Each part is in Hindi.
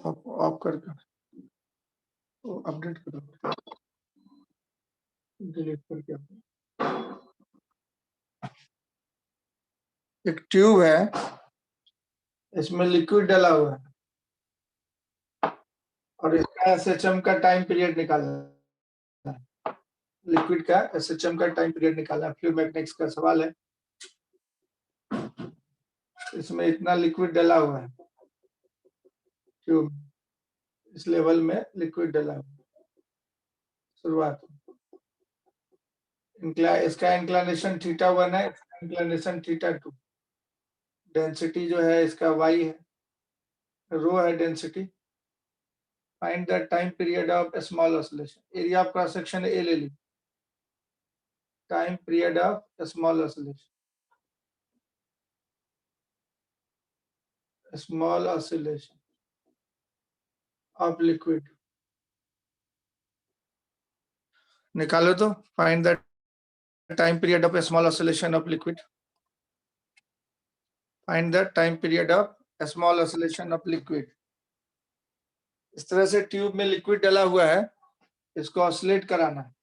ऑफ करके अपडेट करो, डिलीट करके। एक ट्यूब है, इसमें लिक्विड डाला हुआ है और इसका एसएचएम का टाइम पीरियड निकालना है। लिक्विड का एसएचएम का टाइम पीरियड निकालना है। फ्लूइड मैकेनिक्स का सवाल है। इसमें इतना लिक्विड डाला हुआ है ट्यूब, इस लेवल में लिक्विड डाला हुआ है। शुरुआत इसका इंक्लिनेशन θ1 है, इसका इंक्लिनेशन θ2। डेंसिटी जो है इसका y है, रो है density. Find the time period of small oscillation. Area of cross section A ले ली, time period of small oscillation, small oscillation of liquid निकालो तो। Find the time period of small oscillation of liquid. Find the time period of small oscillation of liquid. इस तरह से ट्यूब में लिक्विड डाला हुआ है, इसको ऑसिलेट कराना है।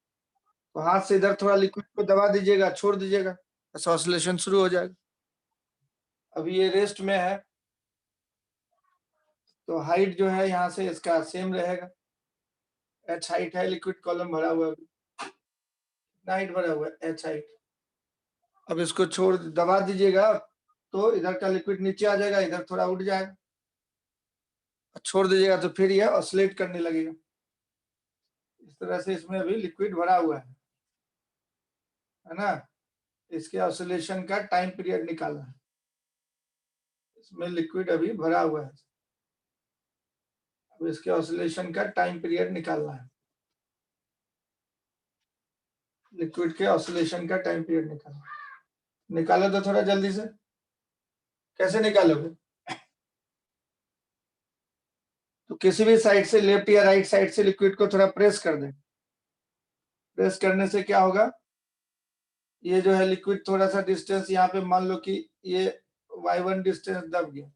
तो हाथ से इधर थोड़ा लिक्विड को दबा दीजिएगा, छोड़ दीजिएगा, ऐसा ऑसिलेशन शुरू हो जाएगा। अभी ये रेस्ट में है, तो हाइट जो है यहाँ से इसका सेम रहेगा। h हाइट है, लिक्विड कॉलम भरा हुआ है, हाइट भरा हुआ है h हाइट। अब इसको छोड़ दबा दीजिएगा तो इधर का लिक्विड नीचे आ जाएगा, इधर थोड़ा उठ जाएगा। छोड़ दीजिएगा तो फिर ये ऑसिलेट करने लगेगा। इस तरह से इसमें अभी लिक्विड भरा हुआ है ना। इसके ऑसिलेशन का टाइम पीरियड निकालना है। इसमें लिक्विड अभी भरा हुआ है, अब इसके ऑसिलेशन का टाइम पीरियड निकालना है। लिक्विड के ऑसिलेशन का टाइम पीरियड निकालो तो थोड़ा जल्दी से। कैसे निकालोगे? तो किसी भी साइड से, लेफ्ट या राइट साइड से लिक्विड को थोड़ा प्रेस कर दें। प्रेस करने से क्या होगा, ये जो है लिक्विड थोड़ा सा डिस्टेंस, यहाँ पे मान लो कि ये y1 डिस्टेंस दब गया,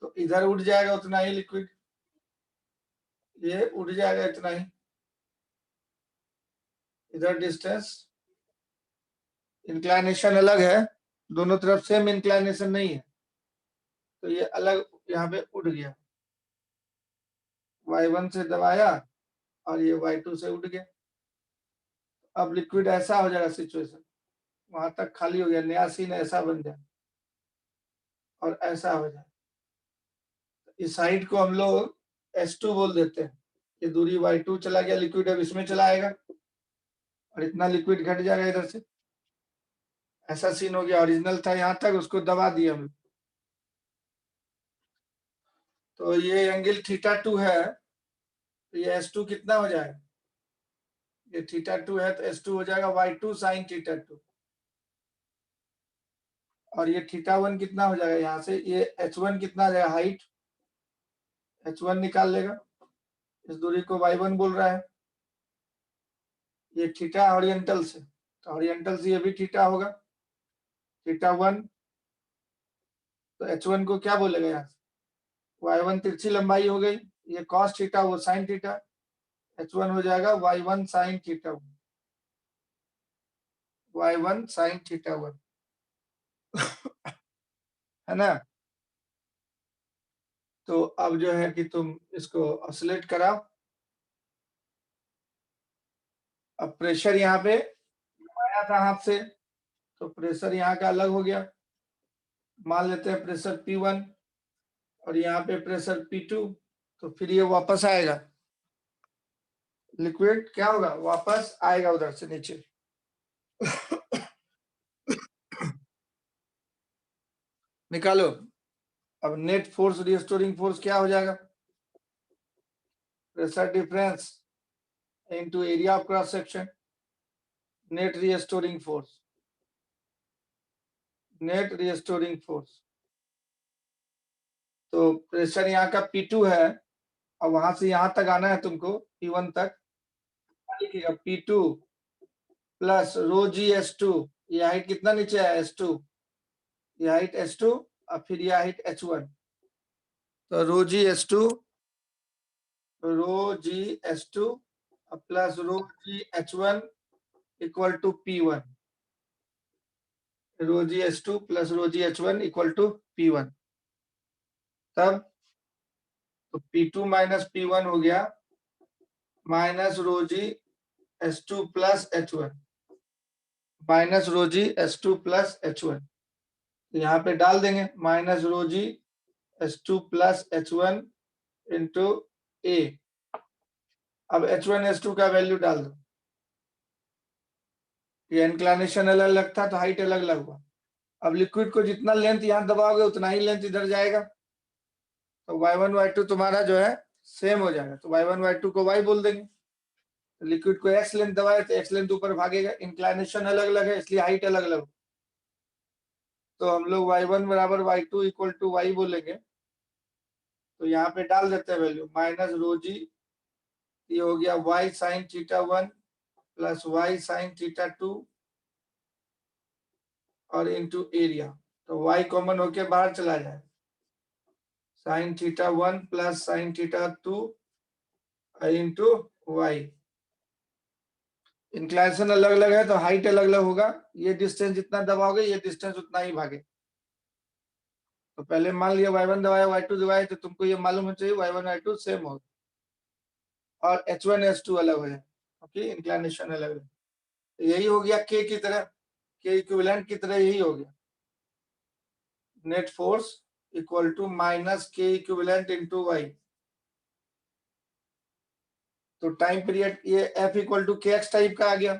तो इधर उठ जाएगा उतना ही लिक्विड, ये उठ जाएगा इतना ही। इधर डिस्टेंस, इंक्लाइनेशन अलग है, दोनों तरफ सेम इंक्लाइनेशन नहीं है, तो ये अलग यहाँ पे उठ गया। y1 से दबाया और ये y2 से उठ गया। अब लिक्विड ऐसा हो जाएगा, सिचुएशन वहां तक खाली हो गया, नया सीन ऐसा बन जाए और ऐसा हो जाए। इस साइड को हम लोग S2 बोल देते हैं। ये दूरी y2 चला गया, लिक्विड अब इसमें चला आएगा और इतना लिक्विड घट जाएगा इधर से। ऐसा सीन हो गया, ओरिजिनल था यहाँ तक, उसको दबा दिया हम। तो ये एंगल θ2 है, तो ये S2 कितना हो जाएगा, ये θ2 है तो S2 हो जाएगा y2 sin θ2। और ये θ1 कितना हो जाएगा, यहाँ से ये h1 कितना आ जाएगा, हाइट h1 निकाल लेगा। इस दूरी को y1 बोल रहा है। ये थीटा ओरिएंटल से, तो ओरिएंटल से ये भी थीटा होगा, θ1। तो h1 को क्या बोलेगा, यहाँ y1 तिरछी लंबाई हो गई, ये cos थीटा, वो sin थीटा, h1 हो जाएगा y1 sin θ1, y1 sin θ1 है ना। तो अब जो है कि तुम इसको ऑसिलेट कराओ। अब प्रेशर यहाँ पे आया था हाथ से, तो प्रेशर यहाँ का अलग हो गया। मान लेते हैं प्रेशर P1 और यहाँ पे प्रेशर P2, तो फिर ये वापस आएगा, लिक्विड क्या होगा, वापस आएगा उधर से नीचे। निकालो। अब नेट फोर्स, रिस्टोरिंग फोर्स क्या हो जाएगा, pressure difference into area of cross section, net restoring force, net restoring force. तो प्रेशर यहाँ का P2 है, और वहां से यहाँ तक आना है तुमको, P1 तक, लिखिएगा P2 प्लस रो GS2 ये हाइट कितना नीचे है S2, ये हाइट S2 और फिर ये हाइट H1, तो rho g S2 plus rho g H1 equal to P1, rho g S2 plus rho g H1 equal to P1। तब तो P2 माइनस P1 हो गया minus rho g S2 plus H1, minus rho g S2 plus H1, यहाँ पे डाल देंगे minus rho g S2 plus H1 into A. अब H1 S2 का वैल्यू डाल दो, ये इंक्लिनेशन अलग अलग था तो हाइट अलग अलग हुआ। अब लिक्विड को जितना लेंथ यहाँ दबाओगे उतना ही लेंथ इधर जाएगा, तो y1 y2 तुम्हारा जो है सेम हो जाएगा, तो y1 y2 को y बोल देंगे। लिक्विड को x लेंथ दबाए तो x लेंथ ऊपर भागेगा, इंक्लिनेशन अलग अलग है इसलिए हाइट अलग अलग, तो हम लोग y1 बराबर y2 इक्वल टू y बोलेंगे। तो यहाँ पे डाल देते हैं वैल्यू माइनस रो जी, ये हो गया y sine theta 1 plus y sine theta 2 और इंटू एरिया, तो y कॉमन होके बाहर चला जाए, sine theta 1 plus sine theta 2 into Y. Inclination अलग अलग है तो हाइट अलग अलग होगा, ये डिस्टेंस जितना दबाओगे ये डिस्टेंस उतना ही भागे। तो पहले मान लिया y1 दबाया y2 दबाया, तो तुमको ये मालूम होना चाहिए y1 y2 सेम हो और h1 h2 अलग हो जाए, ओके इंक्लाइनेशन अलग है। तो यही हो गया k की तरह, k इक्विवेलेंट की तरह यही हो गया, net force equal to minus k equivalent into y। तो टाइम पीरियड ये f equal to kx type का आ गया,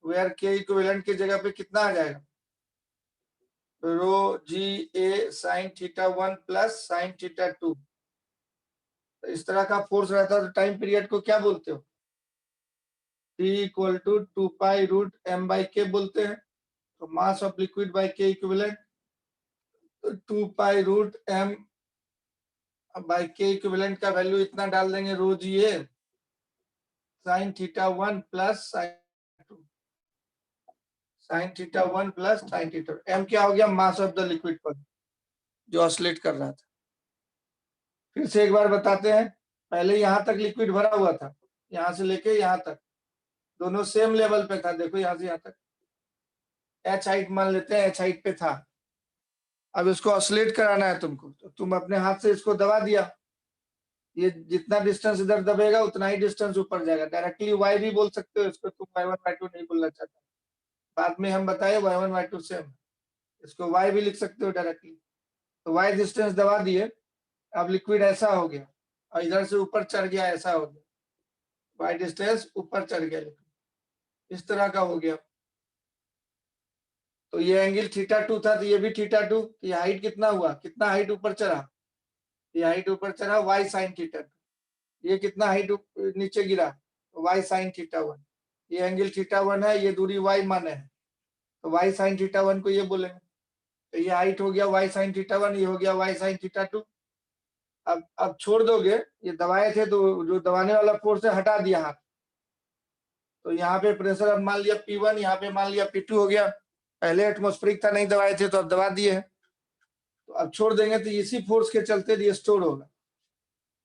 वेयर k इक्विवेलेंट की जगह पे कितना आ जाएगा, rho g A sine theta 1 plus sine theta 2। तो इस तरह का फोर्स रहता है तो टाइम पीरियड को क्या बोलते हो, T equal to 2 pi root m by k बोलते हैं। तो mass of liquid by k equivalent 2 pi root m by k equivalent का वैल्यू इतना डाल देंगे, rho g A sine theta 1 plus sine theta 1 plus sine theta, m क्या हो गया, मास ऑफ द लिक्विड पर जो ऑसिलेट कर रहा था। फिर से एक बार बताते हैं, पहले यहां तक लिक्विड भरा हुआ था, यहां से लेके यहां तक दोनों सेम लेवल पे था, देखो यहां से यहां तक h हाइट मान लेते हैं, h हाइट पे था। अब इसको ऑसिलेट कराना है तुमको, तो तुम अपने हाथ से इसको दबा दिया, ये जितना डिस्टेंस इधर दबेगा उतना ही डिस्टेंस ऊपर जाएगा। डायरेक्टली y भी बोल सकते हो इसको, तुम y1 y2 नहीं बोलना चाहते, बाद में हम बताए y1 y2 सेम, इसको y भी लिख सकते हो डायरेक्टली। तो y डिस्टेंस दबा दिए, अब लिक्विड ऐसा हो गया और इधर से ऊपर चढ़ गया, ऐसा हो गया, y डिस्टेंस ऊपर चढ़ गया, इस तरह का हो गया। तो ये एंगल थीटा 2 था, तो ये भी थीटा 2, ये हाइट कितना हुआ, कितना हाइट ऊपर चढ़ा, ये हाइट ऊपर चढ़ा y साइन थीटा 2, ये कितना हाइट नीचे गिरा, y साइन थीटा 1, ये एंगल थीटा 1 है, ये दूरी y माने है, तो y साइन थीटा 1 को ये बोलेंगे। तो ये हाइट हो गया y साइन थीटा 1, ये हो गया y साइन थीटा 2। अब छोड़ दोगे, ये दबाए थे तो जो दबाने वाला फोर्स है हटा दिया हाथ, तो यहाँ पे प्रेशर अब मान लिया P1, यहाँ पे मान लिया P2 हो गया, पहले एटमॉस्फेरिक था नहीं दबाए थे तो अब दबा दिए हैं, तो अब छोड़ देंगे तो इसी फोर्स के चलते रिस्टोर होगा।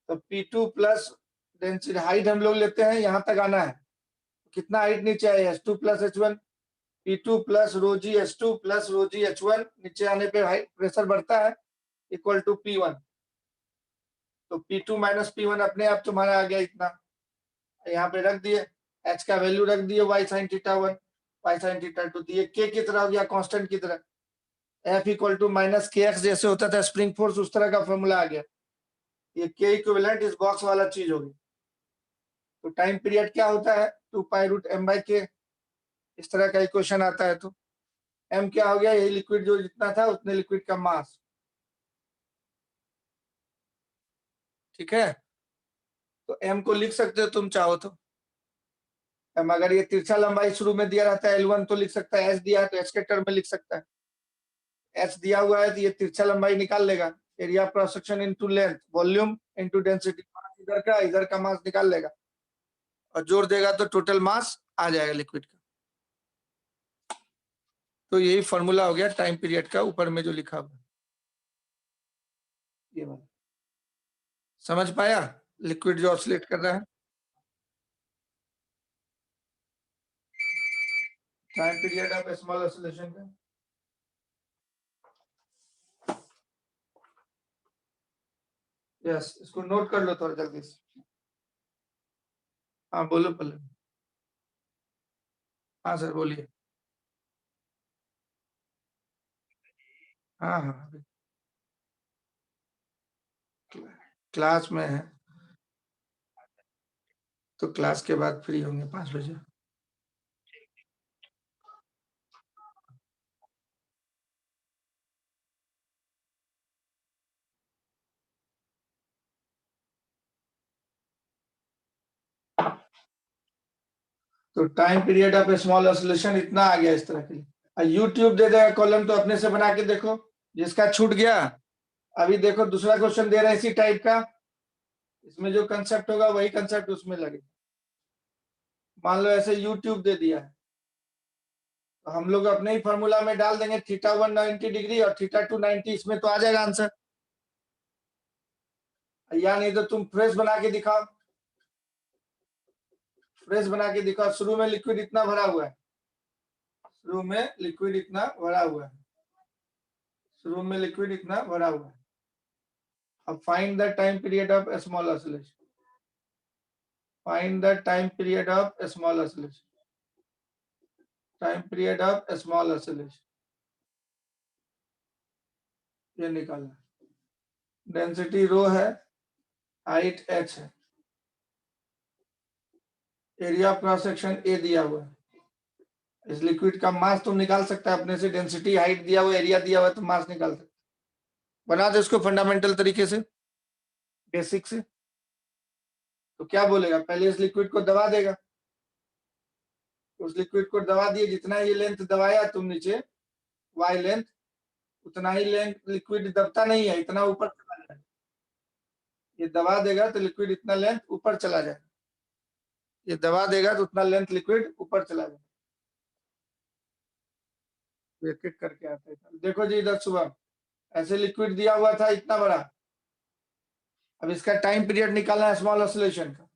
तो P2 प्लस डेंसिटी हाइट हम लोग लेते हैं, यहाँ तक आना है, कितना हाइट नीचे आया H2 plus H1, P2 plus rho g H2 plus rho g H1, नीचे आने पे हाइट प्रेशर बढ़ता है इक्वल टू P1। तो P2 माइनस P1 अपने आप तुम्हारा आ गया इतना, यहाँ पे रख दिए, H का वैल्यू रख दिए y sine theta 1 y sine theta 2, तो ये k की तरह हो गया, कांस्टेंट की तरह, F equal to minus kx जैसे होता था स्प्रिंग फोर्स, उस तरह का फॉर्मूला आ गया। ये k इक्विवेलेंट इस बॉक्स वाला चीज होगी। तो टाइम पीरियड क्या होता है, 2 pi root m by k, इस तरह का इक्वेशन आता है। तो m क्या हो गया, यही लिक्विड जो जितना था उतने लिक्विड का मास, ठीक है। तो m को लिख सकते हो तुम चाहो तो, m अगर ये तिरछा लंबाई शुरू में दिया रहता है L1 तो लिख सकता है, h दिया है तो h के टर्म में लिख सकता है, h दिया हुआ है तो ये तिरछा लंबाई निकाल लेगा, area of cross section into length, volume into density, इधर का मास निकाल लेगा और जोड़ देगा तो टोटल मास आ जाएगा लिक्विड का। तो यही फॉर्मूला हो गया टाइम पीरियड का ऊपर में जो लिखा हुआ, ये वाला। समझ पाया? लिक्विड जो ऑसिलेट कर रहा है, time period of small oscillation का। यस, इसको नोट कर लो थोड़ा जल्दी से। हाँ बोलो पहले। हाँ सर बोलिए। हाँ हाँ क्लास में है, तो क्लास के बाद फ्री होंगे 5 बजे। तो time period of small oscillation इतना आ गया इस तरह के। यूट्यूब दे देगा कॉलम, तो अपने से बना के देखो, जिसका छूट गया। अभी देखो दूसरा क्वेश्चन दे रहा है इसी टाइप का, इसमें जो कंसेप्ट होगा वही कंसेप्ट उसमें लगे। मान लो ऐसे यूट्यूब दे दिया है, तो हम लोग अपने ही फॉर्मूला में डाल देंगे थीटा 190 डिग्री और थीटा 290, इसमें तो आ जाएगा आंसर। या नहीं तो तुम फ्रेश बना के दिखाओ, फ्रेश बना के दिखाओ। शुरू में लिक्विड इतना भरा हुआ है, शुरू में लिक्विड इतना भरा हुआ है, शुरू में लिक्विड इतना भरा हुआ है। अब find the time period of small oscillation, find the time period of small oscillation, time period of small oscillation, ये निकालना। डेंसिटी रो है, हाइट h है, area of cross section a दिया हुआ है। इस लिक्विड का मास तुम निकाल सकता है अपने से, डेंसिटी हाइट दिया हुआ, एरिया दिया हुआ, तो मास निकाल सकते। बना दो इसको फंडामेंटल तरीके से, बेसिक से। तो क्या बोलेगा, पहले इस लिक्विड को दबा देगा, उस लिक्विड को दबा दिए, जितना ये लेंथ दबाया तुम नीचे y लेंथ, उतना ही लेंथ लिक्विड दबता नहीं है, इतना ऊपर चला जाए। ये दबा देगा तो लिक्विड इतना लेंथ ऊपर चला जाए, ये दबा देगा तो उतना लेंथ लिक्विड ऊपर चला जाए। एक एक करके आता है। देखो जी इधर सुबह ऐसे लिक्विड दिया हुआ था इतना बड़ा, अब इसका टाइम पीरियड निकालना है स्मॉल ऑसिलेशन का।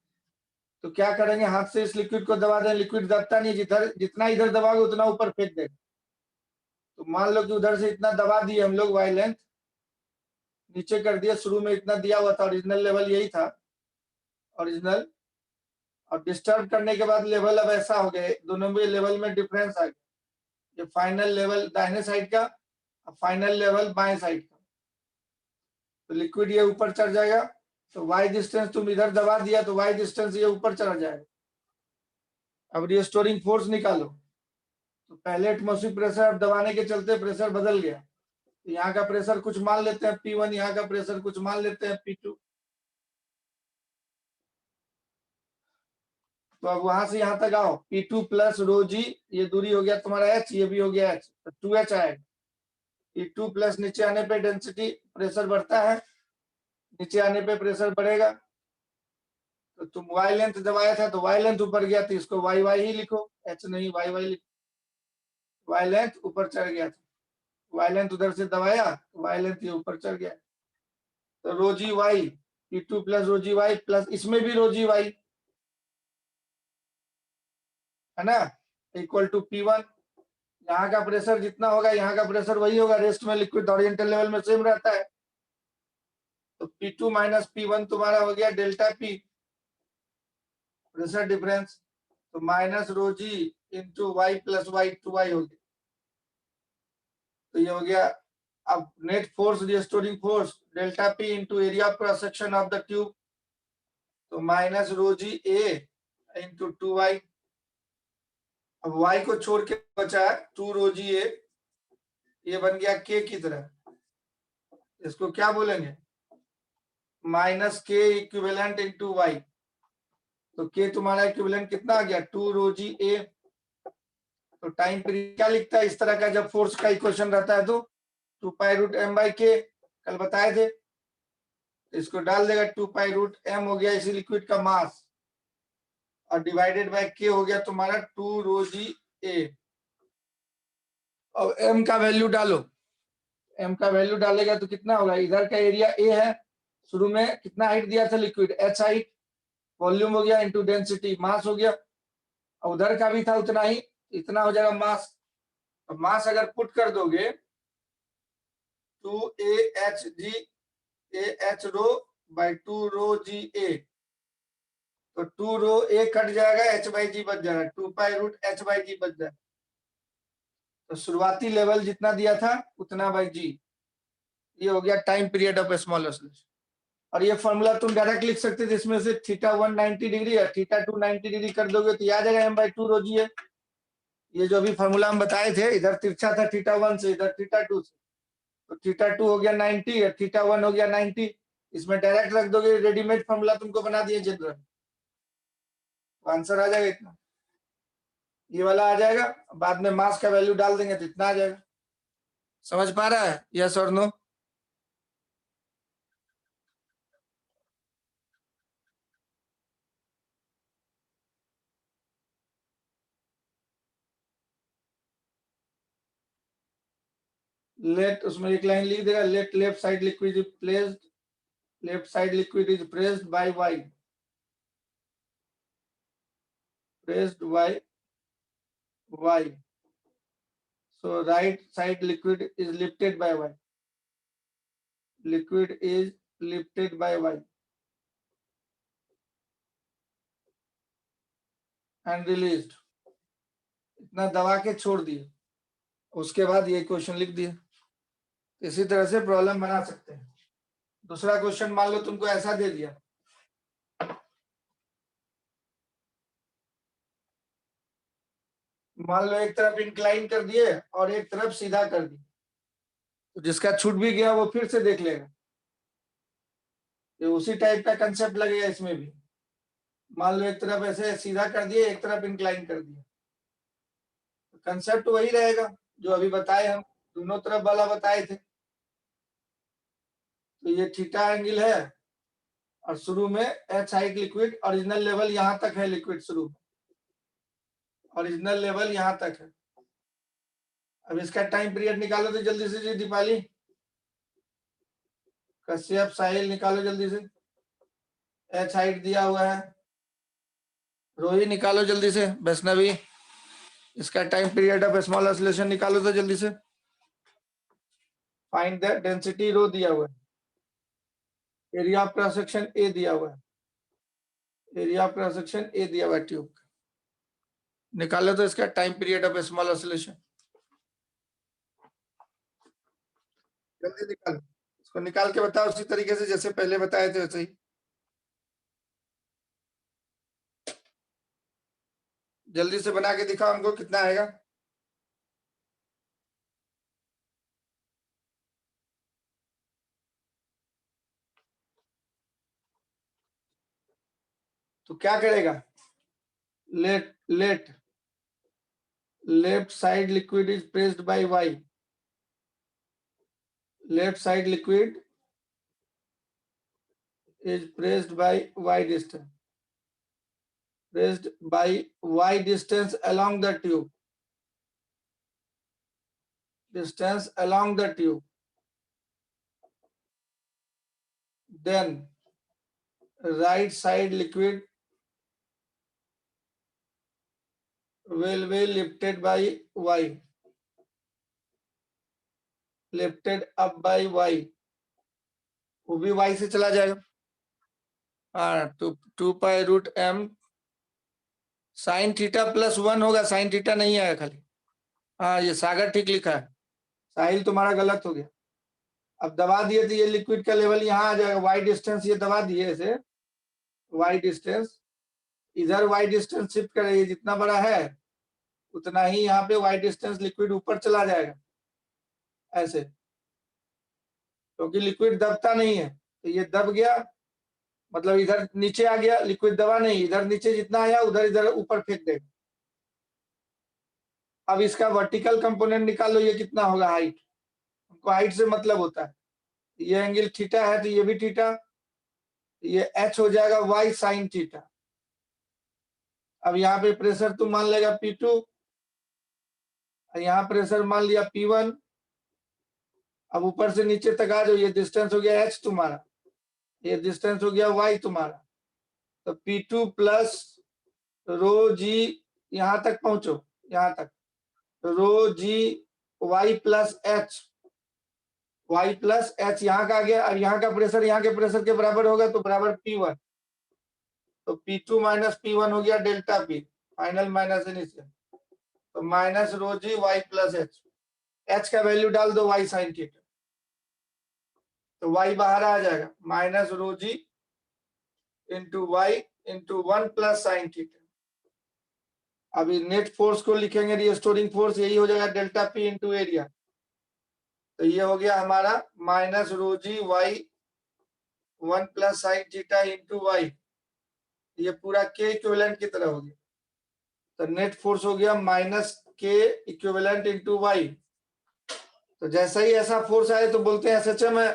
तो क्या करेंगे, हाथ से इस लिक्विड को दबा दें, लिक्विड दबता नहीं, जिधर जितना इधर दबाओगे उतना ऊपर फेंक देगा। तो मान लो कि उधर से इतना दबा दिए हम लोग, वाई लेंथ नीचे कर दिया, शुरू में इतना दिया हुआ था, ओरिजिनल लेवल यही था, ओरिजिनल। और डिस्टर्ब करने के बाद लेवल अब ऐसा हो गया, दोनों में लेवल में डिफरेंस आ गया। ये फाइनल लेवल दाहिने साइड का, फाइनल लेवल बाएं साइड का। तो लिक्विड ये ऊपर चढ़ जाएगा, तो वाई डिस्टेंस तुम इधर दबा दिया तो वाई डिस्टेंस ये ऊपर चढ़ जाएगा। अब रिस्टोरिंग फोर्स निकालो, तो पहले एटमॉस्फेरिक प्रेशर, अब दबाने के चलते प्रेशर बदल गया। तो यहाँ का प्रेशर कुछ मान लेते हैं P1, यहाँ का प्रेशर कुछ मान लेते हैं P2। तो अब वहां से यहाँ तक आओ, P2 प्लस रो जी, ये दूरी हो गया तुम्हारा h, ये भी हो गया h, तो 2h आएगा। P2 प्लस नीचे आने पे डेंसिटी प्रेशर बढ़ता है, नीचे आने पे प्रेशर बढ़ेगा। तो तुम वाई लेंथ दबाया था तो वाई लेंथ ऊपर गया, तो इसको वाई वाई ही लिखो, h नहीं वाई वाई लिखो। वाई लेंथ ऊपर चढ़ गया था, वाई लेंथ उधर से दबाया तो वाई लेंथ ये ऊपर चढ़ गया। तो rho g Y, P2 plus rho g Y plus इसमें भी रो जी वाई है ना, इक्वल टू P1। यहाँ का प्रेशर जितना होगा यहाँ का प्रेशर वही होगा, रेस्ट में लिक्विड ओरिएंटल लेवल में सेम रहता है। तो P2 माइनस P1 तुम्हारा हो गया डेल्टा P, प्रेशर डिफरेंस। तो minus rho g into Y plus Y, 2y हो गया। तो ये हो गया। अब net force, restoring force delta P into area of cross section of the tube, तो minus rho g A into 2y। अब y को छोड़ के बचा है 2 रो जी ए, ये बन गया k की तरह। इसको क्या बोलेंगे, minus K equivalent into Y. तो के तुम्हारा इक्विवेलेंट कितना आ गया, 2 रो जी ए। तो टाइम पीरियड क्या लिखता है इस तरह का, जब फोर्स का इक्वेशन रहता है तो 2 पाई रूट एम बाई के, कल बताए थे। इसको डाल देगा, 2 पाई रूट एम हो गया इसी लिक्विड का मास, और डिवाइडेड बाय के हो गया तुम्हारा 2 रो जी ए। और m का वैल्यू डालो, m का वैल्यू डालेगा तो कितना होगा, इधर का एरिया a है, शुरू में कितना हाइट दिया था लिक्विड, h हाइट, वॉल्यूम हो गया इंटू डेंसिटी, मास हो गया, और उधर का भी था उतना ही, इतना हो जाएगा मास। अब मास अगर पुट कर दोगे 2AHG AH rho by 2 rho GA, तो 2 रो A कट जाएगा, H/G बच जाएगा, 2 पाई रूट H/G बच जाएगा। तो शुरुआती लेवल जितना दिया था उतना बाई G, ये हो गया time period of small oscillation. और ये फॉर्मूला तुम डायरेक्ट लिख सकते थे, इसमें से θ1 90 डिग्री है, θ2 90 डिग्री कर दोगे तो आ जाएगा m/2 रो G है। ये जो अभी फॉर्मूला हम बताए थे, इधर तिरछा था θ1 से, इधर θ2 से, तो θ2 हो गया 90 और θ1 हो गया 90, इसमें डायरेक्ट रख दोगे, रेडीमेड फॉर्मूला तुमको बना दिए जनरल, तो आंसर आ जाएगा इतना, ये वाला आ जाएगा। बाद में मास का वैल्यू डाल देंगे तो इतना आ जाएगा। समझ पा रहा है, यस और नो? लेट, उसमें एक लाइन लिख देगा, let left side liquid is placed, left side liquid is pressed by y, pressed by y, so right side liquid is lifted by y, liquid is lifted by y and released, इतना दबा के छोड़ दिए, उसके बाद ये क्वेश्चन लिख दिए। इसी तरह से प्रॉब्लम बना सकते हैं। दूसरा क्वेश्चन मान लो तुमको ऐसा दे दिया, मान लो एक तरफ इंक्लाइन कर दिए और एक तरफ सीधा कर दिए, तो जिसका छूट भी गया वो फिर से देख लेगा, ये उसी टाइप का कंसेप्ट लगेगा इसमें भी। मान लो एक तरफ ऐसे सीधा कर दिए, एक तरफ इंक्लाइन कर दिया, तो कंसेप्ट वही रहेगा जो अभी बताए हम, दोनों तरफ वाला बताए थे। तो ये थीटा एंगल है, और शुरू में H height liquid, original level यहां तक है, लिक्विड शुरू में ओरिजिनल लेवल यहां तक है। अब इसका टाइम पीरियड निकालो तो जल्दी से जी दीपाली, कश्यप साहिल निकालो जल्दी से, एच हाइट दिया हुआ है, रोही निकालो जल्दी से, वैष्णवी इसका time period of small oscillation निकालो तो जल्दी से। फाइंड द डेंसिटी रो दिया हुआ है, एरिया ऑफ क्रॉस सेक्शन ए दिया हुआ है, एरिया ऑफ क्रॉस सेक्शन ए दिया हुआ है ट्यूब का, निकालो तो इसका time period of small oscillation, जल्दी निकालो, इसको निकाल के बताओ उसी तरीके से जैसे पहले बताए थे वैसे ही। जल्दी से बना के दिखाओ हमको कितना आएगा। तो क्या करेगा, let left side liquid is pressed by y, left side liquid is pressed by y distance, pressed by y distance along the tube, distance along the tube, then right side liquid will be lifted by y, lifted up by y, वो भी y से चला जाएगा, हाँ, two pi root m sine theta plus 1 होगा, साइन थीटा नहीं आया खाली, हाँ ये सागर ठीक लिखा है, साहिल तुम्हारा गलत हो गया। अब दबा दिए तो ये लिक्विड का लेवल यहाँ आ जाएगा, वाई डिस्टेंस ये दबा दिए ऐसे, वाई डिस्टेंस इधर, वाई डिस्टेंस शिफ्ट करेंगे, जितना बड़ा है उतना ही यहाँ पे वाई डिस्टेंस लिक्विड ऊपर चला जाएगा ऐसे, क्योंकि लिक्विड दबता नहीं है, तो ये दब गया मतलब इधर नीचे आ गया, लिक्विड दबा नहीं, इधर नीचे जितना आया उधर इधर ऊपर फेंक देगा। अब इसका वर्टिकल कंपोनेंट निकाल लो, ये कितना होगा हाइट, हमको हाइट से मतलब होता है, ये एंगल थीटा है तो ये भी थीटा, ये एच हो जाएगा वाई साइन थीटा। अब यहाँ पे प्रेशर तुम मान लेगा P2, यहाँ प्रेशर मान लिया P1। अब ऊपर से नीचे तक आ जाओ, ये डिस्टेंस हो गया h तुम्हारा, ये डिस्टेंस हो गया y तुम्हारा। तो P2 प्लस रो जी, यहां तक पहुंचो, यहां तक रो g y plus H, y plus H यहाँ का आ गया। अब यहाँ का प्रेशर यहाँ के प्रेशर के बराबर होगा तो बराबर P1। तो P2 माइनस P1 हो गया delta P, final minus initial. तो minus rho g y plus H, H का वैल्यू डाल दो y साइन थीटा, तो y बाहर आ जाएगा, minus rho g into Y into 1 plus sine theta. अभी नेट फोर्स को लिखेंगे रिस्टोरिंग फोर्स, यही हो जाएगा डेल्टा पी इंटू एरिया। तो ये हो गया हमारा minus rho g Y 1 plus sine theta into Y, ये पूरा के इक्विवेलेंट की तरह हो गया। तो नेट फोर्स हो गया minus K equivalent into Y. तो जैसे ही ऐसा फोर्स आए तो बोलते हैं एसएचएम है,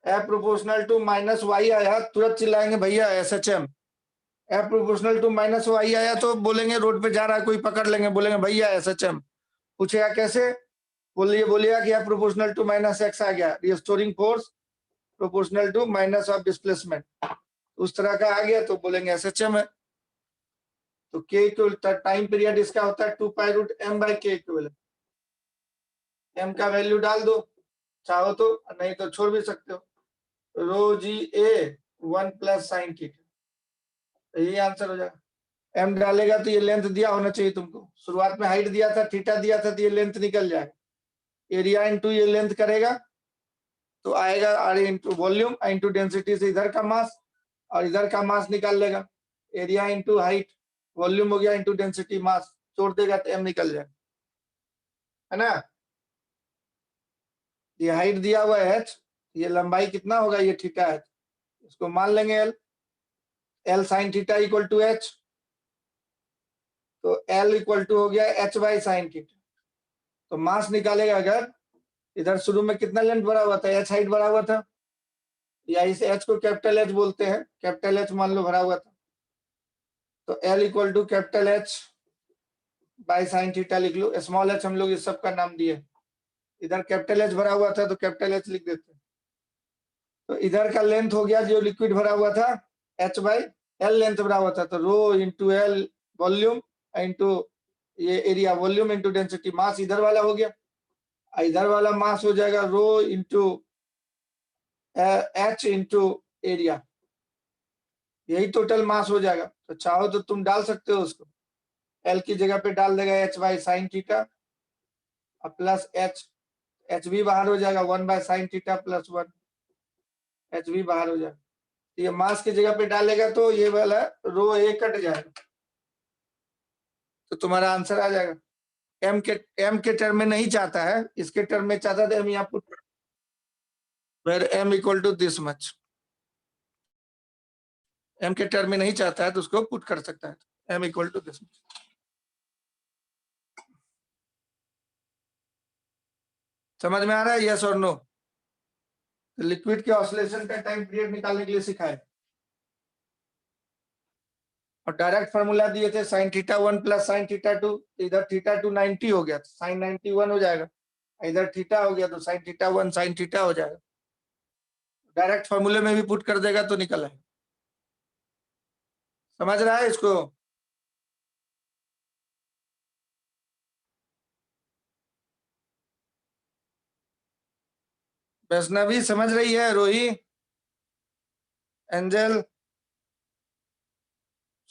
F proportional to minus Y आया तुरंत चिल्लाएंगे भैया SHM. F proportional to minus Y आया तो बोलेंगे रोड पे जा रहा है कोई पकड़ लेंगे, बोलेंगे भैया एसएचएम। पूछेगा कैसे, बोलिएगा कि F proportional to minus X आ गया, restoring force proportional to minus of displacement, उस तरह का आ गया तो बोलेंगे एसएचएम है। तो के टाइम पीरियड इसका होता है 2 pi root M by K equivalent. M का वैल्यू डाल दो चाहो तो, नहीं तो छोड़ भी सकते हो। रो जी ए 1 प्लस साइन थीटा, तो ये आंसर हो जाएगा। एम डालेगा तो ये लेंथ दिया होना चाहिए तुमको, शुरुआत में हाइट दिया था, थीटा दिया था, तो ये लेंथ निकल जाएगा। एरिया इंटू ये लेंथ करेगा तो आएगा R into volume into density से इधर का मास, और इधर का मास निकाल लेगा, एरिया इंटू हाइट, वॉल्यूम हो गया इंटू डेंसिटी मास, छोड़ देगा तो एम निकल जाएगा, है ना। ये हाइट दिया हुआ है h, ये लंबाई कितना होगा, ये थीटा है, इसको मान लेंगे L, L sine theta equal to H. तो एल इक्वल टू हो गया एच बाई साइन थीटा। तो मास निकालेगा अगर, इधर शुरू में कितना लेंथ भरा हुआ था, एच हाइट भरा हुआ था, या इस एच को कैपिटल एच बोलते हैं, कैपिटल एच मान लो भरा हुआ था। तो L equal to capital H by sine theta लिख लो, स्मॉल एच हम लोग इस सब का नाम दिए। इधर कैपिटल एच भरा हुआ था तो कैपिटल एच लिख देते हैं। तो इधर का लेंथ हो गया जो लिक्विड भरा हुआ था एच बाई एल लेंथ भरा हुआ था, तो rho into L volume into ये area, volume into density mass इधर वाला हो गया, इधर वाला मास हो जाएगा rho into H into area, यही टोटल मास हो जाएगा। तो चाहो तो तुम डाल सकते हो उसको, एल की जगह पे डाल देगा H by sine theta plus H, H भी बाहर हो जाएगा 1 by sine theta plus 1, H भी बाहर हो जाएगा। ये मास की जगह पे डालेगा तो ये वाला रो ए कट जाएगा, तो तुम्हारा आंसर आ जाएगा। एम के टर्म में नहीं चाहता है, इसके टर्म में चाहता था, हम यहाँ put where M equal to this much, M के टर्म में नहीं चाहता है तो उसको पुट कर सकता है, M equal to this much. समझ में आ रहा है, यस और नो। लिक्विड के ऑसिलेशन का टाइम पीरियड निकालने के लिए सिखाए, और डायरेक्ट फार्मूला दिए थे sine theta 1 plus sine theta 2, इधर थीटा 2 90 हो गया, साइन 91 हो जाएगा, इधर थीटा हो गया तो साइन थीटा 1 साइन थीटा हो जाएगा। डायरेक्ट फार्मूले में भी पुट कर देगा तो निकल आएगा। समझ रहा है इसको। वैष्णवी समझ रही है, Rohi, Angel,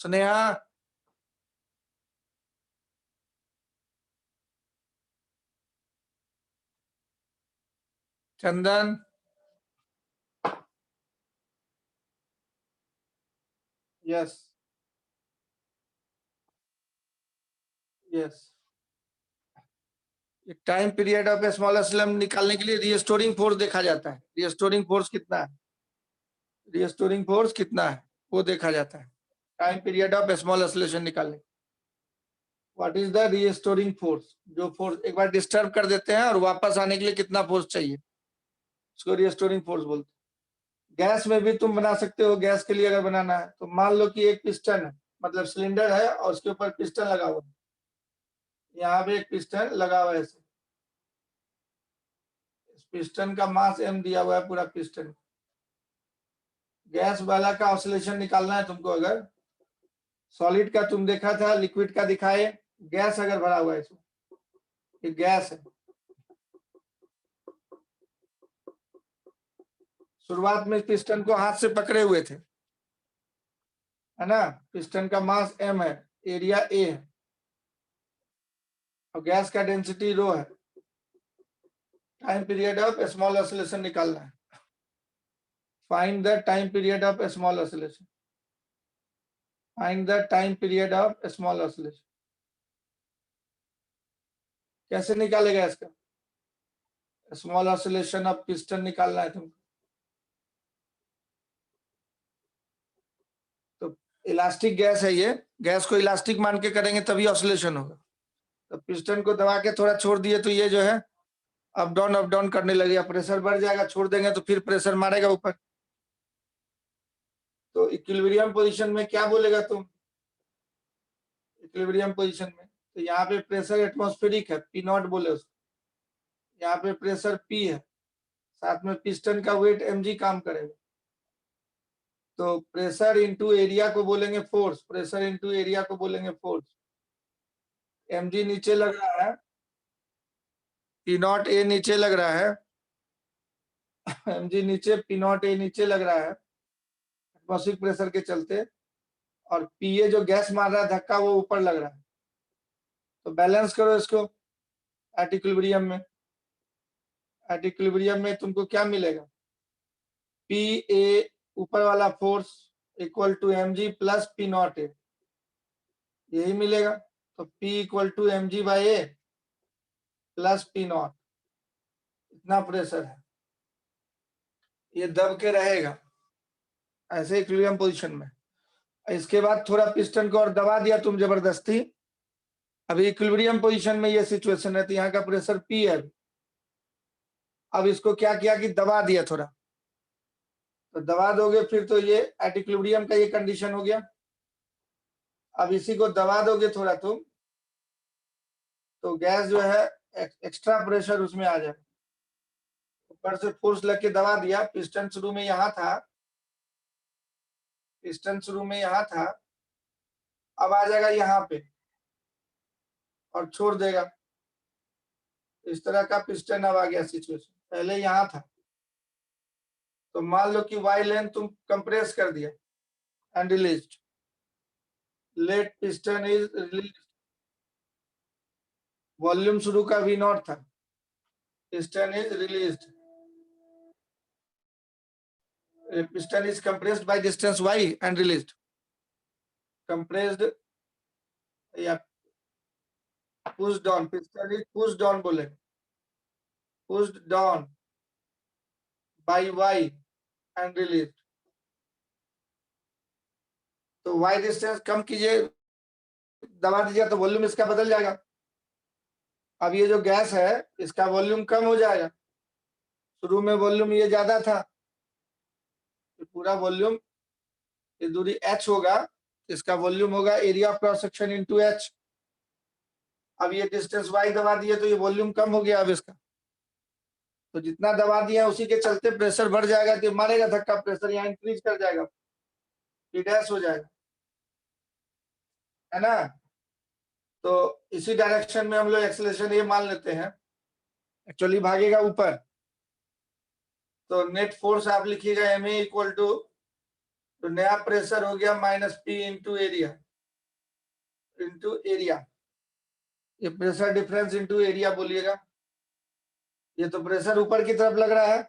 Sneha, Chandan, yes yes. Time period of small एस्लम निकालने के लिए रिस्टोरिंग फोर्स देखा जाता है, रिस्टोरिंग फोर्स कितना है, रिस्टोरिंग फोर्स कितना है वो देखा जाता है time period of small oscillation निकालने। What is the restoring force, जो फोर्स एक बार डिस्टर्ब कर देते हैं और वापस आने के लिए कितना फोर्स चाहिए, उसको रिस्टोरिंग फोर्स बोलते हैं। गैस में भी तुम बना सकते हो, गैस के लिए अगर बनाना है तो मान लो कि एक पिस्टन है, मतलब सिलेंडर है और उसके ऊपर पिस्टन लगा हुआ है, यहाँ पे एक पिस्टन लगा हुआ है ऐसे, इस पिस्टन का मास m दिया हुआ है पूरा पिस्टन। गैस वाला का ऑसिलेशन निकालना है तुमको। अगर सॉलिड का तुम देखा था, लिक्विड का दिखाए, गैस अगर भरा हुआ है इसमें, ये गैस है। शुरुआत में पिस्टन को हाथ से पकड़े हुए थे, है ना। पिस्टन का मास m है, एरिया a है, और गैस का डेंसिटी रो है। Time period of small oscillation निकालना है। Find the time period of small oscillation. Find the time period of small oscillation. कैसे निकालेगा इसका? स्मॉल ऑसिलेशन ऑफ पिस्टन निकालना है तुमको। तो इलास्टिक गैस है ये, गैस को इलास्टिक मान के करेंगे तभी ऑसिलेशन होगा। तो पिस्टन को दबा के थोड़ा छोड़ दिए तो ये जो है अप डाउन करने लगेगा, प्रेशर बढ़ जाएगा। छोड़ देंगे तो फिर प्रेशर मारेगा ऊपर। तो इक्विलिब्रियम पोजीशन में क्या बोलेगा तुम? इक्विलिब्रियम पोजीशन में तो यहाँ पे प्रेशर एटमॉस्फेरिक है, पी नॉट बोले उसको। यहाँ पे प्रेशर पी है, साथ में पिस्टन का वेट mg काम करेगा। तो प्रेशर इंटू एरिया को बोलेंगे फोर्स, प्रेशर इंटू एरिया को बोलेंगे फोर्स। mg नीचे लग रहा है, पी नॉट ए नीचे लग रहा है, mg नीचे, पी नॉट ए नीचे लग रहा है एटमॉस्फेरिक प्रेशर के चलते, और पीए जो गैस मार रहा है धक्का वो ऊपर लग रहा है। तो बैलेंस करो इसको एट इक्विलिब्रियम में। एट इक्विलिब्रियम में तुमको क्या मिलेगा? पी ए ऊपर वाला force equal to mg plus P naught A, यही मिलेगा। तो P equal to mg by A plus P naught, इतना प्रेशर है, ये दब के रहेगा ऐसे इक्विलिब्रियम पोजीशन में। इसके बाद थोड़ा पिस्टन को और दबा दिया तुम जबरदस्ती। अभी इक्विलिब्रियम पोजीशन में ये सिचुएशन है, तो यहाँ का प्रेशर P है। अब इसको क्या किया कि दबा दिया थोड़ा, तो दबा दोगे फिर तो ये एट इक्विलिब्रियम का ये कंडीशन हो गया। अब इसी को दबा दोगे थोड़ा तुम, तो गैस जो है एक्स्ट्रा प्रेशर उसमें आ जाए। ऊपर से फोर्स लग के दबा दिया, पिस्टन शुरू में यहाँ था, पिस्टन शुरू में यहाँ था, अब आ जाएगा यहाँ पे और छोड़ देगा। इस तरह का पिस्टन अब आ गया सिचुएशन, पहले यहाँ था। तो मान लो कि वाई लेंथ तुम कंप्रेस कर दिया and released, let piston is released. Volume शुरू का V नॉट था, piston is released, piston is compressed by distance y and released, compressed या pushed down, piston is pushed down बोले, pushed down by y and released। तो y डिस्टेंस कम कीजिए, दबा दीजिए तो वॉल्यूम इसका बदल जाएगा। अब ये जो गैस है इसका वॉल्यूम कम हो जाएगा। शुरू में वॉल्यूम ये ज्यादा था, तो पूरा वॉल्यूम, ये दूरी h होगा, इसका वॉल्यूम होगा area of cross section into h। अब ये डिस्टेंस y दबा दिए तो ये वॉल्यूम कम हो गया अब इसका। तो जितना दबा दिया उसी के चलते प्रेशर बढ़ जाएगा, तो मारेगा धक्का, प्रेशर यहाँ इंक्रीज कर जाएगा, डैश हो जाएगा, है ना। तो इसी डायरेक्शन में हम लोग एक्सेलरेशन ये मान लेते हैं, एक्चुअली भागेगा ऊपर। तो नेट फोर्स आप लिखिएगा ma इक्वल टू, तो नया प्रेशर हो गया माइनस p इंटू एरिया, ये प्रेशर डिफरेंस इंटू एरिया बोलिएगा। ये तो प्रेशर ऊपर की तरफ लग रहा है,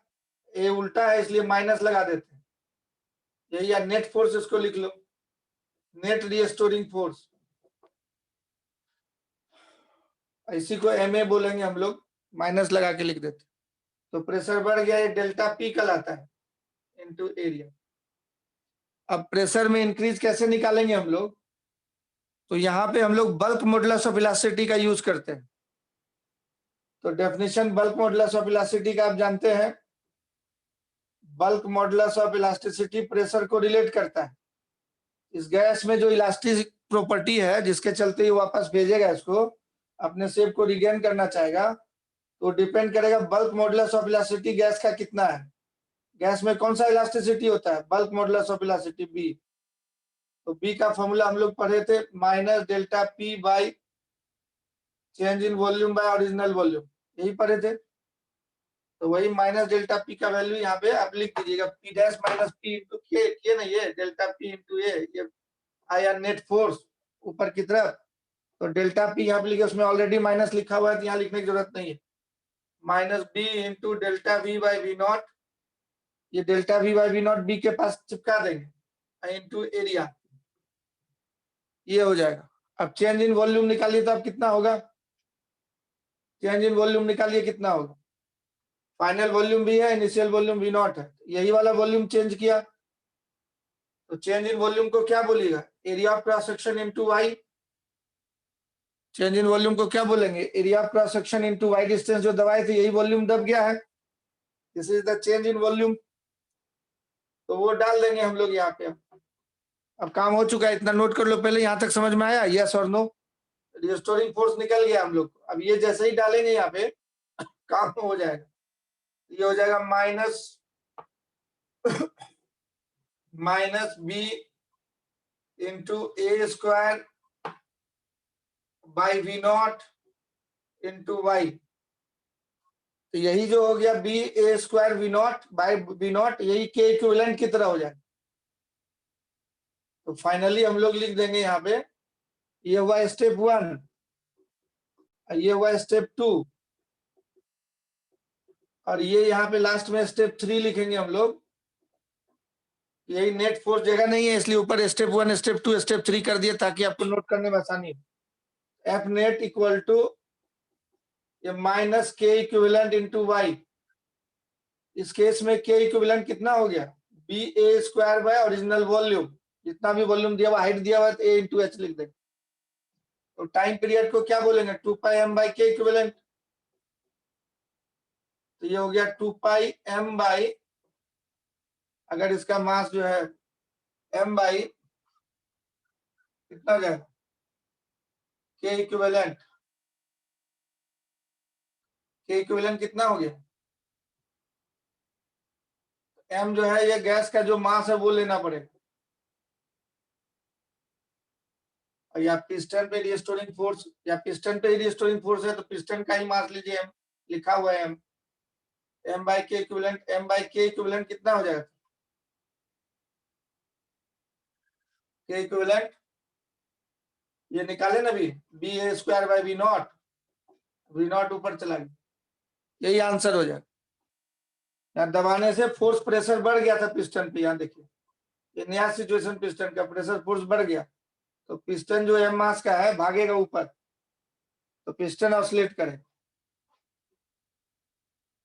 ये उल्टा है इसलिए माइनस लगा देते हैं, यही, या नेट फोर्स इसको लिख लो, नेट रीस्टोरिंग फोर्स, इसी को ma बोलेंगे हम लोग, माइनस लगा के लिख देते। तो प्रेशर बढ़ गया, ये डेल्टा पी कहलाता है इनटू एरिया। अब प्रेशर में इंक्रीज कैसे निकालेंगे हम लोग? तो यहाँ पे हम लोग बल्क मॉडुलस ऑफ इलास्टिसिटी का यूज करते हैं। तो definition bulk modulus of elasticity का आप जानते हैं, bulk modulus of elasticity pressure को रिलेट करता है। इस गैस में जो इलास्टिक प्रॉपर्टी है जिसके चलते ये वापस भेजेगा इसको, अपने शेप को रिगेन करना चाहेगा तो डिपेंड करेगा bulk modulus of elasticity gas का कितना है। गैस में कौन सा इलास्टिसिटी होता है? Bulk modulus of elasticity B. तो बी का फॉर्मूला हम लोग पढ़े थे minus delta P by change in volume by original volume, यही पढ़े थे। तो वही माइनस डेल्टा पी का वैल्यू यहाँ पे आप लिख दीजिएगा, P dash minus P into K ना, ये डेल्टा पी इंटू ये आया नेट फोर्स ऊपर की तरफ। तो डेल्टा पी यहाँ पे लिखे, उसमें ऑलरेडी माइनस लिखा हुआ है तो यहाँ लिखने की जरूरत नहीं है। Minus B into delta V by V nought, ये delta V by V nought B के पास चिपका देंगे इंटू एरिया, ये हो जाएगा। अब चेंज इन वॉल्यूम निकालिए तो अब कितना होगा? चेंज इन वॉल्यूम निकालिए कितना होगा? फाइनल वॉल्यूम भी है, इनिशियल वॉल्यूम वी नॉट है, यही वाला वॉल्यूम चेंज किया तो चेंज इन वॉल्यूम को क्या बोलिएगा? Area of cross section into Y. Change in volume को क्या बोलेंगे? Area of cross section into Y distance जो दबाए थे, यही वॉल्यूम दब गया है, this is the change in volume. तो वो डाल देंगे हम लोग यहाँ पे। अब काम हो चुका है, इतना नोट कर लो पहले। यहाँ तक समझ में आया? यस और नो? रिस्टोरिंग फोर्स निकल गया हम लोग। अब ये जैसे ही डालेंगे यहाँ पे काम हो जाएगा। ये हो जाएगा minus B into A square by V naught into Y. तो यही जो हो गया B A square V naught by V naught, यही के इक्विवेलेंट की तरह हो जाएगा। तो फाइनली हम लोग लिख देंगे यहाँ पे, ये हुआ स्टेप 1, ये हुआ स्टेप 2, और ये यहाँ पे लास्ट में स्टेप 3 लिखेंगे हम लोग। यही नेट फोर्स जगह नहीं है इसलिए ऊपर स्टेप 1 स्टेप 2 स्टेप 3 कर दिया ताकि आपको नोट करने में आसानी हो। एफ नेट इक्वल टू ये minus K equivalent into Y. इस केस में के इक्विवेलेंट कितना हो गया? B A square by original volume, जितना भी वॉल्यूम दिया हुआ, हाइट दिया हुआ तो ए इंटू एच लिख देंगे। तो टाइम पीरियड को क्या बोलेंगे? 2 pi M by K equivalent. तो ये हो गया 2 पाई एम बाई, अगर इसका मास जो है एम बाई कितना जाएगा? के इक्विवेलेंट, के इक्विवेलेंट कितना हो गया? एम जो है ये गैस का जो मास है वो लेना पड़ेगा, या पिस्टन पे रिस्टोरिंग फोर्स, या पिस्टन पे रिस्टोरिंग फोर्स है तो पिस्टन का ही मास लीजिए, एम लिखा हुआ है M. M by K equivalent, M by K equivalent कितना हो जाएगा? के इक्विवेलेंट ये निकाले ना भी, B A square by V naught, V naught ऊपर चला गया, यही आंसर हो जाएगा। यहाँ दबाने से फोर्स प्रेशर बढ़ गया था पिस्टन पे, यहाँ देखिए ये नया सिचुएशन, पिस्टन का प्रेशर फोर्स बढ़ गया तो पिस्टन जो एम मास का है भागेगा ऊपर, तो पिस्टन ऑसिलेट करे।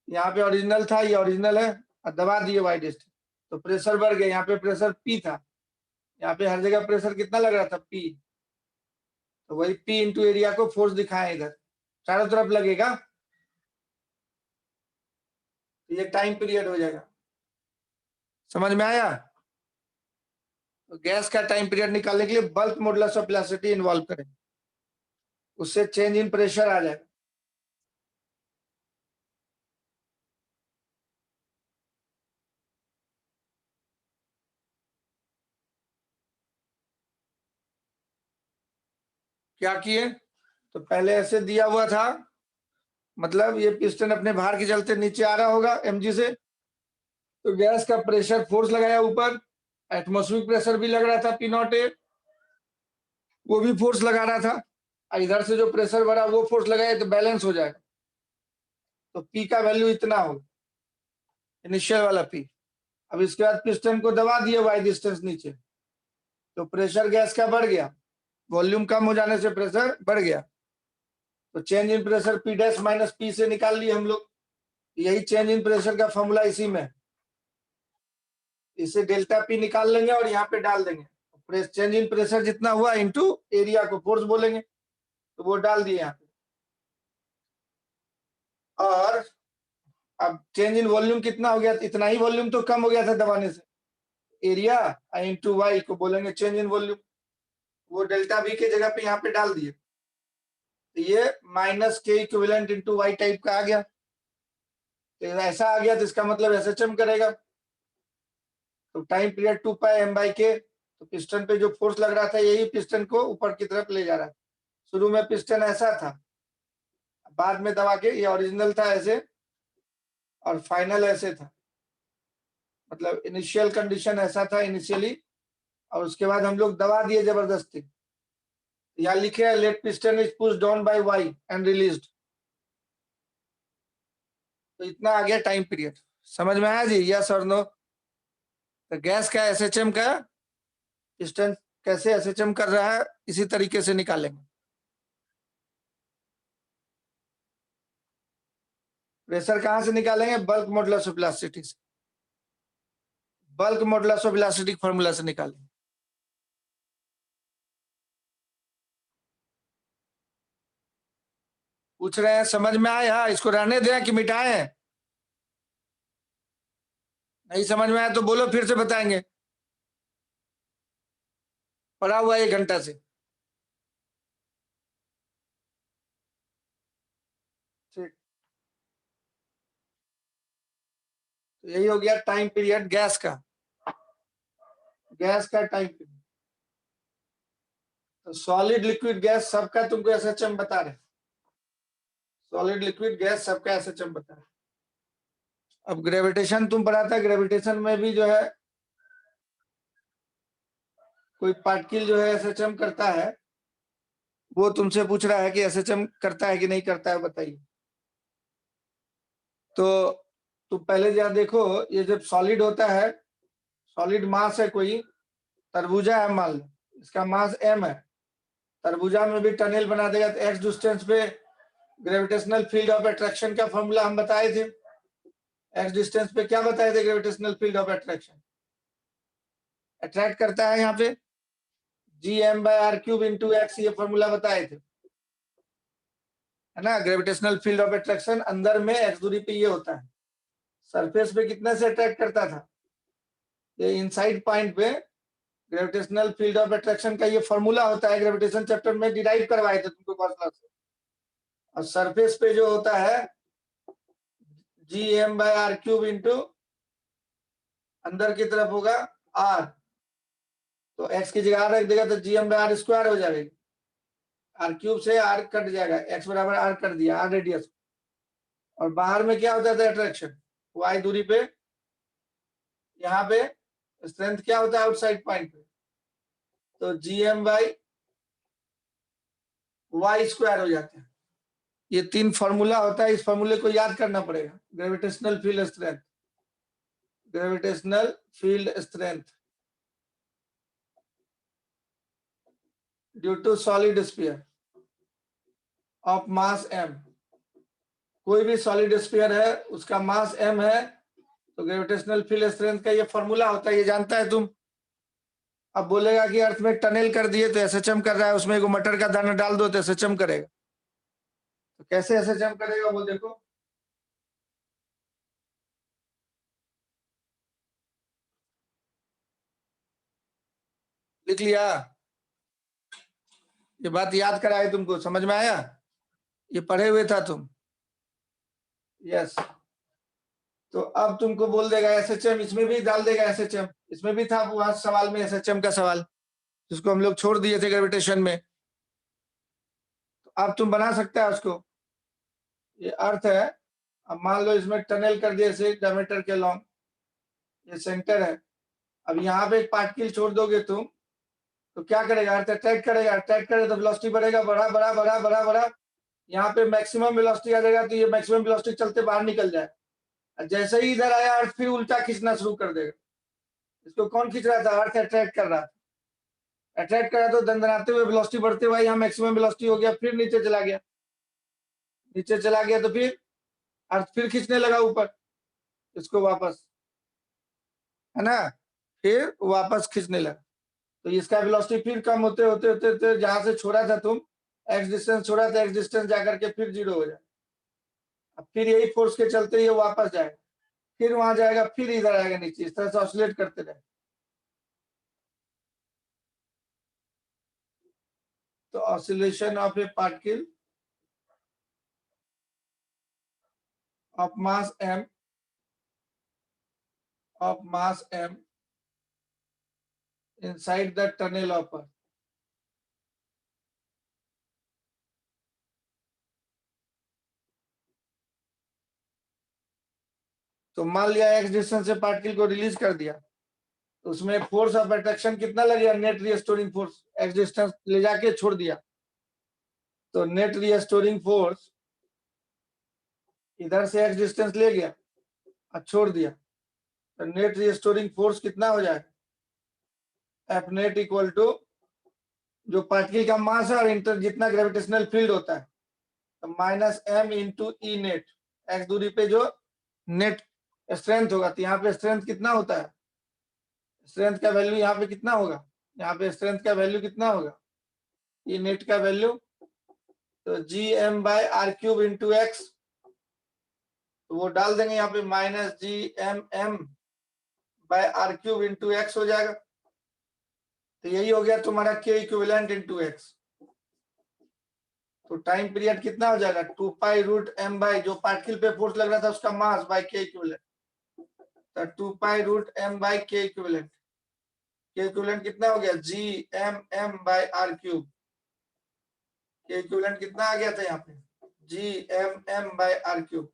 यहाँ पे ओरिजिनल था, ये ओरिजिनल है, और दबा दिए वाई डिस्टेंस तो प्रेशर बढ़ गया। यहाँ पे प्रेशर पी था, यहाँ पे हर जगह प्रेशर कितना लग रहा था? पी। तो वही पी इंटू एरिया को फोर्स दिखाएं इधर, चारों तरफ लगेगा, तो ये टाइम पीरियड हो जाएगा। समझ में आया? तो गैस का टाइम पीरियड निकालने के लिए bulk modulus of elasticity involve करें, उससे चेंज इन प्रेशर आ जाएगा। क्या किए? तो पहले ऐसे दिया हुआ था, मतलब ये पिस्टन अपने भार के चलते नीचे आ रहा होगा एमजी से, तो गैस का प्रेशर फोर्स लगाया ऊपर, एटमॉस्फेरिक प्रेशर भी लग रहा था पी नॉट ए, वो भी फोर्स लगा रहा था, इधर से जो प्रेशर बढ़ा वो फोर्स लगाए तो बैलेंस हो जाएगा। तो पी का वैल्यू इतना होगा, इनिशियल वाला पी। अब इसके बाद पिस्टन को दबा दिए वाई डिस्टेंस नीचे, तो प्रेशर गैस का बढ़ गया, वॉल्यूम कम हो जाने से प्रेशर बढ़ गया, तो change in pressure P dash minus P से निकाल लिए हम लोग। यही चेंज इन प्रेशर का फॉर्मूला इसी में, इसे डेल्टा पी निकाल लेंगे और यहाँ पे डाल देंगे, चेंज इन प्रेशर जितना हुआ इनटू एरिया को फोर्स बोलेंगे, तो वो डाल दिए यहाँ पे। और अब चेंज इन वॉल्यूम कितना हो गया? इतना ही वॉल्यूम तो कम हो गया था दबाने से, एरिया इंटू वाई को बोलेंगे चेंज इन वॉल्यूम, वो डेल्टा वी की जगह पे यहाँ पे डाल दिए। ये minus K equivalent into Y type का आ गया, तो ऐसा आ गया तो इसका मतलब एसएचएम करेगा। तो time period 2 pi M by K, तो पिस्टन पे जो फोर्स लग रहा था यही पिस्टन को ऊपर की तरफ ले जा रहा था। शुरू में पिस्टन ऐसा था, बाद में दबा के, ये ओरिजिनल था ऐसे और फाइनल ऐसे था, मतलब इनिशियल कंडीशन ऐसा था इनिशियली, और उसके बाद हम लोग दबा दिए जबरदस्ती। यहाँ लिखे है let piston is push down by Y and released. तो इतना आ गया टाइम पीरियड। समझ में आया जी, यस और नो? तो गैस का एसएचएम का पिस्टन कैसे एसएचएम कर रहा है इसी तरीके से निकालेंगे। प्रेशर कहां से निकालेंगे? बल्क मॉडुलस ऑफ वेलोसिटी से। Bulk modulus of velocity formula से निकालेंगे। पूछ रहे हैं समझ में आया? इसको रहने दें कि मिटाएं? नहीं समझ में आया तो बोलो, फिर से बताएंगे। पढ़ा हुआ 1 घंटा से। ठीक, तो यही हो गया टाइम पीरियड गैस का। गैस का टाइम पीरियड। तो सॉलिड लिक्विड गैस सबका तुमको एसएचएम बता रहे। सॉलिड लिक्विड गैस सबका एसएचएम बता रहे। अब ग्रेविटेशन तुम पढ़ा था, ग्रेविटेशन में भी जो है कोई पार्टिकल जो है एसएचएम करता है, वो तुमसे पूछ रहा है कि एसएचएम करता है कि नहीं करता है, बताइए। तो तुम पहले जरा देखो, ये जब सॉलिड होता है, सॉलिड मास है कोई, तरबूजा है मान लो, इसका मास m है, तरबूजा में भी टनल बना देगा तो x डिस्टेंस पे ग्रेविटेशनल फील्ड ऑफ अट्रैक्शन का फॉर्मूला हम बताए थे। x डिस्टेंस पे क्या बताए थे? Gravitational field of attraction attract करता है यहाँ पे gm/r³ इंटू x, ये फॉर्मूला बताए थे, है ना। ग्रेविटेशनल फील्ड ऑफ अट्रैक्शन अंदर में x दूरी पे ये होता है, सरफेस पे कितने से अट्रैक्ट करता था? ये इनसाइड पॉइंट पे ग्रेविटेशनल फील्ड ऑफ अट्रैक्शन का ये फॉर्मूला होता है, ग्रेविटेशन चैप्टर में डिराइव करवाए थे तुमको कॉस्मोस से। और सरफेस पे जो होता है gm/r³ इंटू अंदर की तरफ होगा r, तो x की जगह रख देगा तो gm/r² हो जाएगा। r³ से r कट जाएगा, x बराबर r कर दिया, r रेडियस। और बाहर में क्या होता था अट्रैक्शन? y दूरी पे, यहाँ पे स्ट्रेंथ क्या होता है आउटसाइड पॉइंट पे, तो gm/y² हो जाता है। ये 3 फॉर्मूला होता है, इस फॉर्मूले को याद करना पड़ेगा। Gravitational field strength, gravitational field strength due to solid sphere of mass m। कोई भी सॉलिड स्फीयर है उसका मास m है, तो ग्रेविटेशनल फील्ड स्ट्रेंथ का ये फॉर्मूला होता है, ये जानता है तुम। अब बोलेगा कि अर्थ में टनल कर दिए तो एसएचएम कर रहा है, उसमें एक मटर का दाना डाल दो तो एसएचएम करेगा। तो कैसे एसएचएम करेगा वो देखो। लिख लिया? ये बात याद कराए तुमको, समझ में आया? ये पढ़े हुए था तुम? यस। तो अब तुमको बोल देगा एसएचएम, इसमें भी डाल देगा एसएचएम, इसमें भी था वहां सवाल में एसएचएम का सवाल, जिसको हम लोग छोड़ दिए थे ग्रेविटेशन में। तो अब तुम बना सकता है उसको। ये अर्थ है, अब मान लो इसमें टनल कर दिए से डायमीटर के लॉन्ग, ये सेंटर है। अब यहाँ पे एक पार्टिकल छोड़ दोगे तुम, तो क्या करेगा? अर्थ अट्रैक्ट करेगा, अट्रैक्ट करे तो वेलोसिटी बढ़ेगा, बढ़ा बढ़ा बढ़ा बढ़ा बढ़ा, यहाँ पे मैक्सिमम वेलोसिटी आ जाएगा, तो ये मैक्सिमम वेलोसिटी चलते बाहर निकल जाए। जैसे ही इधर आया अर्थ फिर उल्टा खींचना शुरू कर देगा। इसको कौन खींच रहा था? अर्थ अट्रैक्ट कर रहा था। अट्रैक्ट करा तो दंदनाते हुए वेलोसिटी बढ़ते हुए यहाँ मैक्सिमम वेलोसिटी हो गया, फिर नीचे चला गया। नीचे चला गया तो फिर अर्थ फिर खींचने लगा ऊपर इसको वापस, है ना, फिर वापस खींचने लगा। तो इसका वेलोसिटी फिर कम होते होते होते होते जहां से छोड़ा था तुम, एक्स डिस्टेंस छोड़ा था, एक्स डिस्टेंस जाकर के फिर 0 हो जाए। अब फिर यही फोर्स के चलते ये वापस जाएगा, फिर वहां जाएगा, फिर इधर आएगा नीचे, इस तरह से ऑसिलेट करते रहे। तो oscillation of A particle of mass m inside the tunnel of Earth. तो मान लिया x डिस्टेंस से पार्टिकल को रिलीज कर दिया, तो उसमें फोर्स ऑफ अट्रैक्शन कितना लगेगा? Net restoring force, x distance ले जाके छोड़ दिया, तो नेट रिस्टोरिंग फोर्स इधर से x डिस्टेंस ले गया और छोड़ दिया, तो नेट रिस्टोरिंग फोर्स कितना हो जाएगा? एफ नेट इक्वल टू जो पार्टिकल का मास है और इंटर जितना ग्रेविटेशनल फील्ड होता है, तो minus M into E net, x दूरी पे जो नेट स्ट्रेंथ होगा, तो यहाँ पे स्ट्रेंथ कितना होता है? स्ट्रेंथ का वैल्यू यहाँ पे कितना होगा? यहाँ पे स्ट्रेंथ का वैल्यू कितना होगा? ई नेट का वैल्यू तो G M by R cube into X, तो वो डाल देंगे यहाँ पे, minus G M M by R cube into x हो जाएगा। तो यही हो गया तुम्हारा के इक्विवेलेंट इंटू एक्स। तो टाइम पीरियड कितना हो जाएगा? 2 पाई रूट एम बाय जो पार्टिकल पे फोर्स लग रहा था उसका मास बाय के इक्विवेलेंट, तो 2 pi root M by K equivalent. K equivalent कितना हो गया? G M M by R cube. K equivalent कितना आ गया था यहाँ पे? G M M by R cube.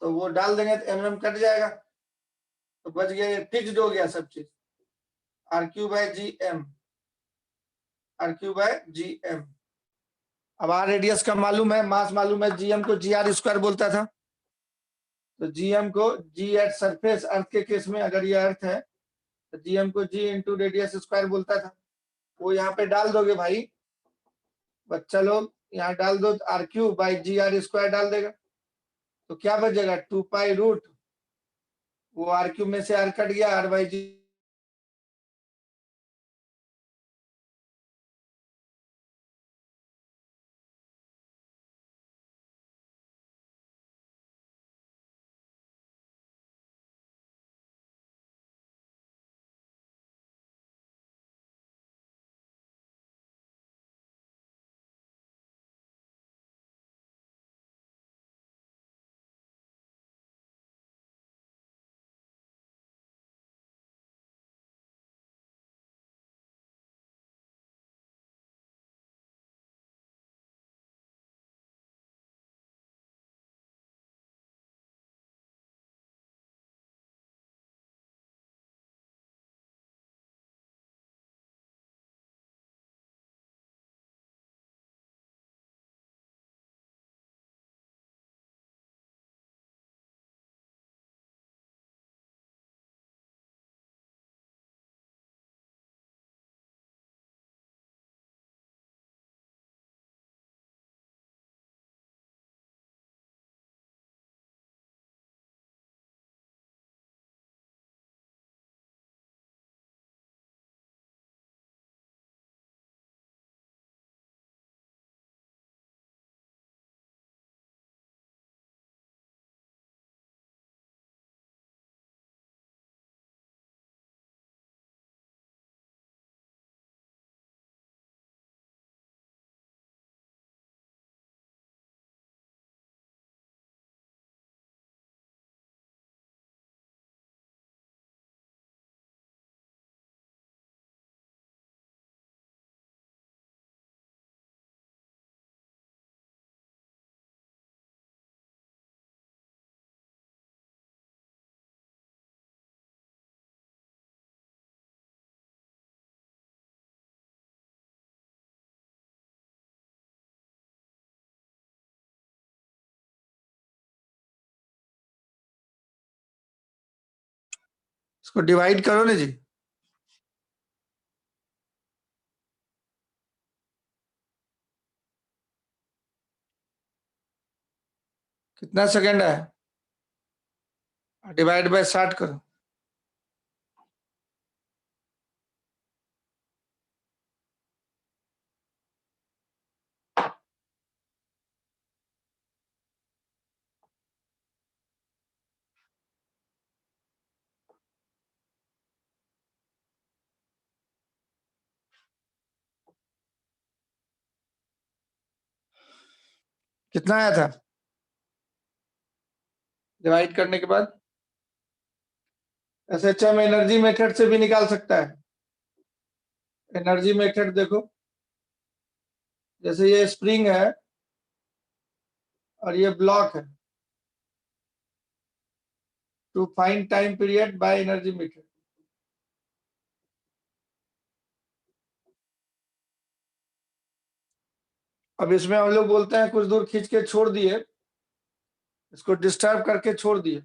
तो वो डाल देंगे तो एम एम कट जाएगा, तो बच गया, ये फिक्स्ड हो गया सब चीज, R cube by G M, R cube by G M. अब आर रेडियस का मालूम है, मास मालूम है, जीएम को जी आर स्क्वायर बोलता था, तो जीएम को जी एट सरफेस, अर्थ के केस में अगर ये अर्थ है तो जीएम को जी इंटू रेडियस स्क्वायर बोलता था। वो यहाँ पे डाल दोगे भाई बच्चा लोग, यहाँ डाल दो, r q by g r square डाल देगा, तो क्या बचेगा? 2 पाई रूट, वो आर क्यू में से आर कट गया, आर बाई जी। इसको डिवाइड करो ना जी, कितना सेकंड है? डिवाइड बाय 60 करो। कितना आया था? डिवाइड करने के बाद एसएचएम एनर्जी मेथड से भी निकाल सकता है। एनर्जी मेथड देखो, जैसे ये स्प्रिंग है और ये ब्लॉक है, to find time period by energy method. अब इसमें हम लोग बोलते हैं कुछ दूर खींच के छोड़ दिए, इसको डिस्टर्ब करके छोड़ दिए,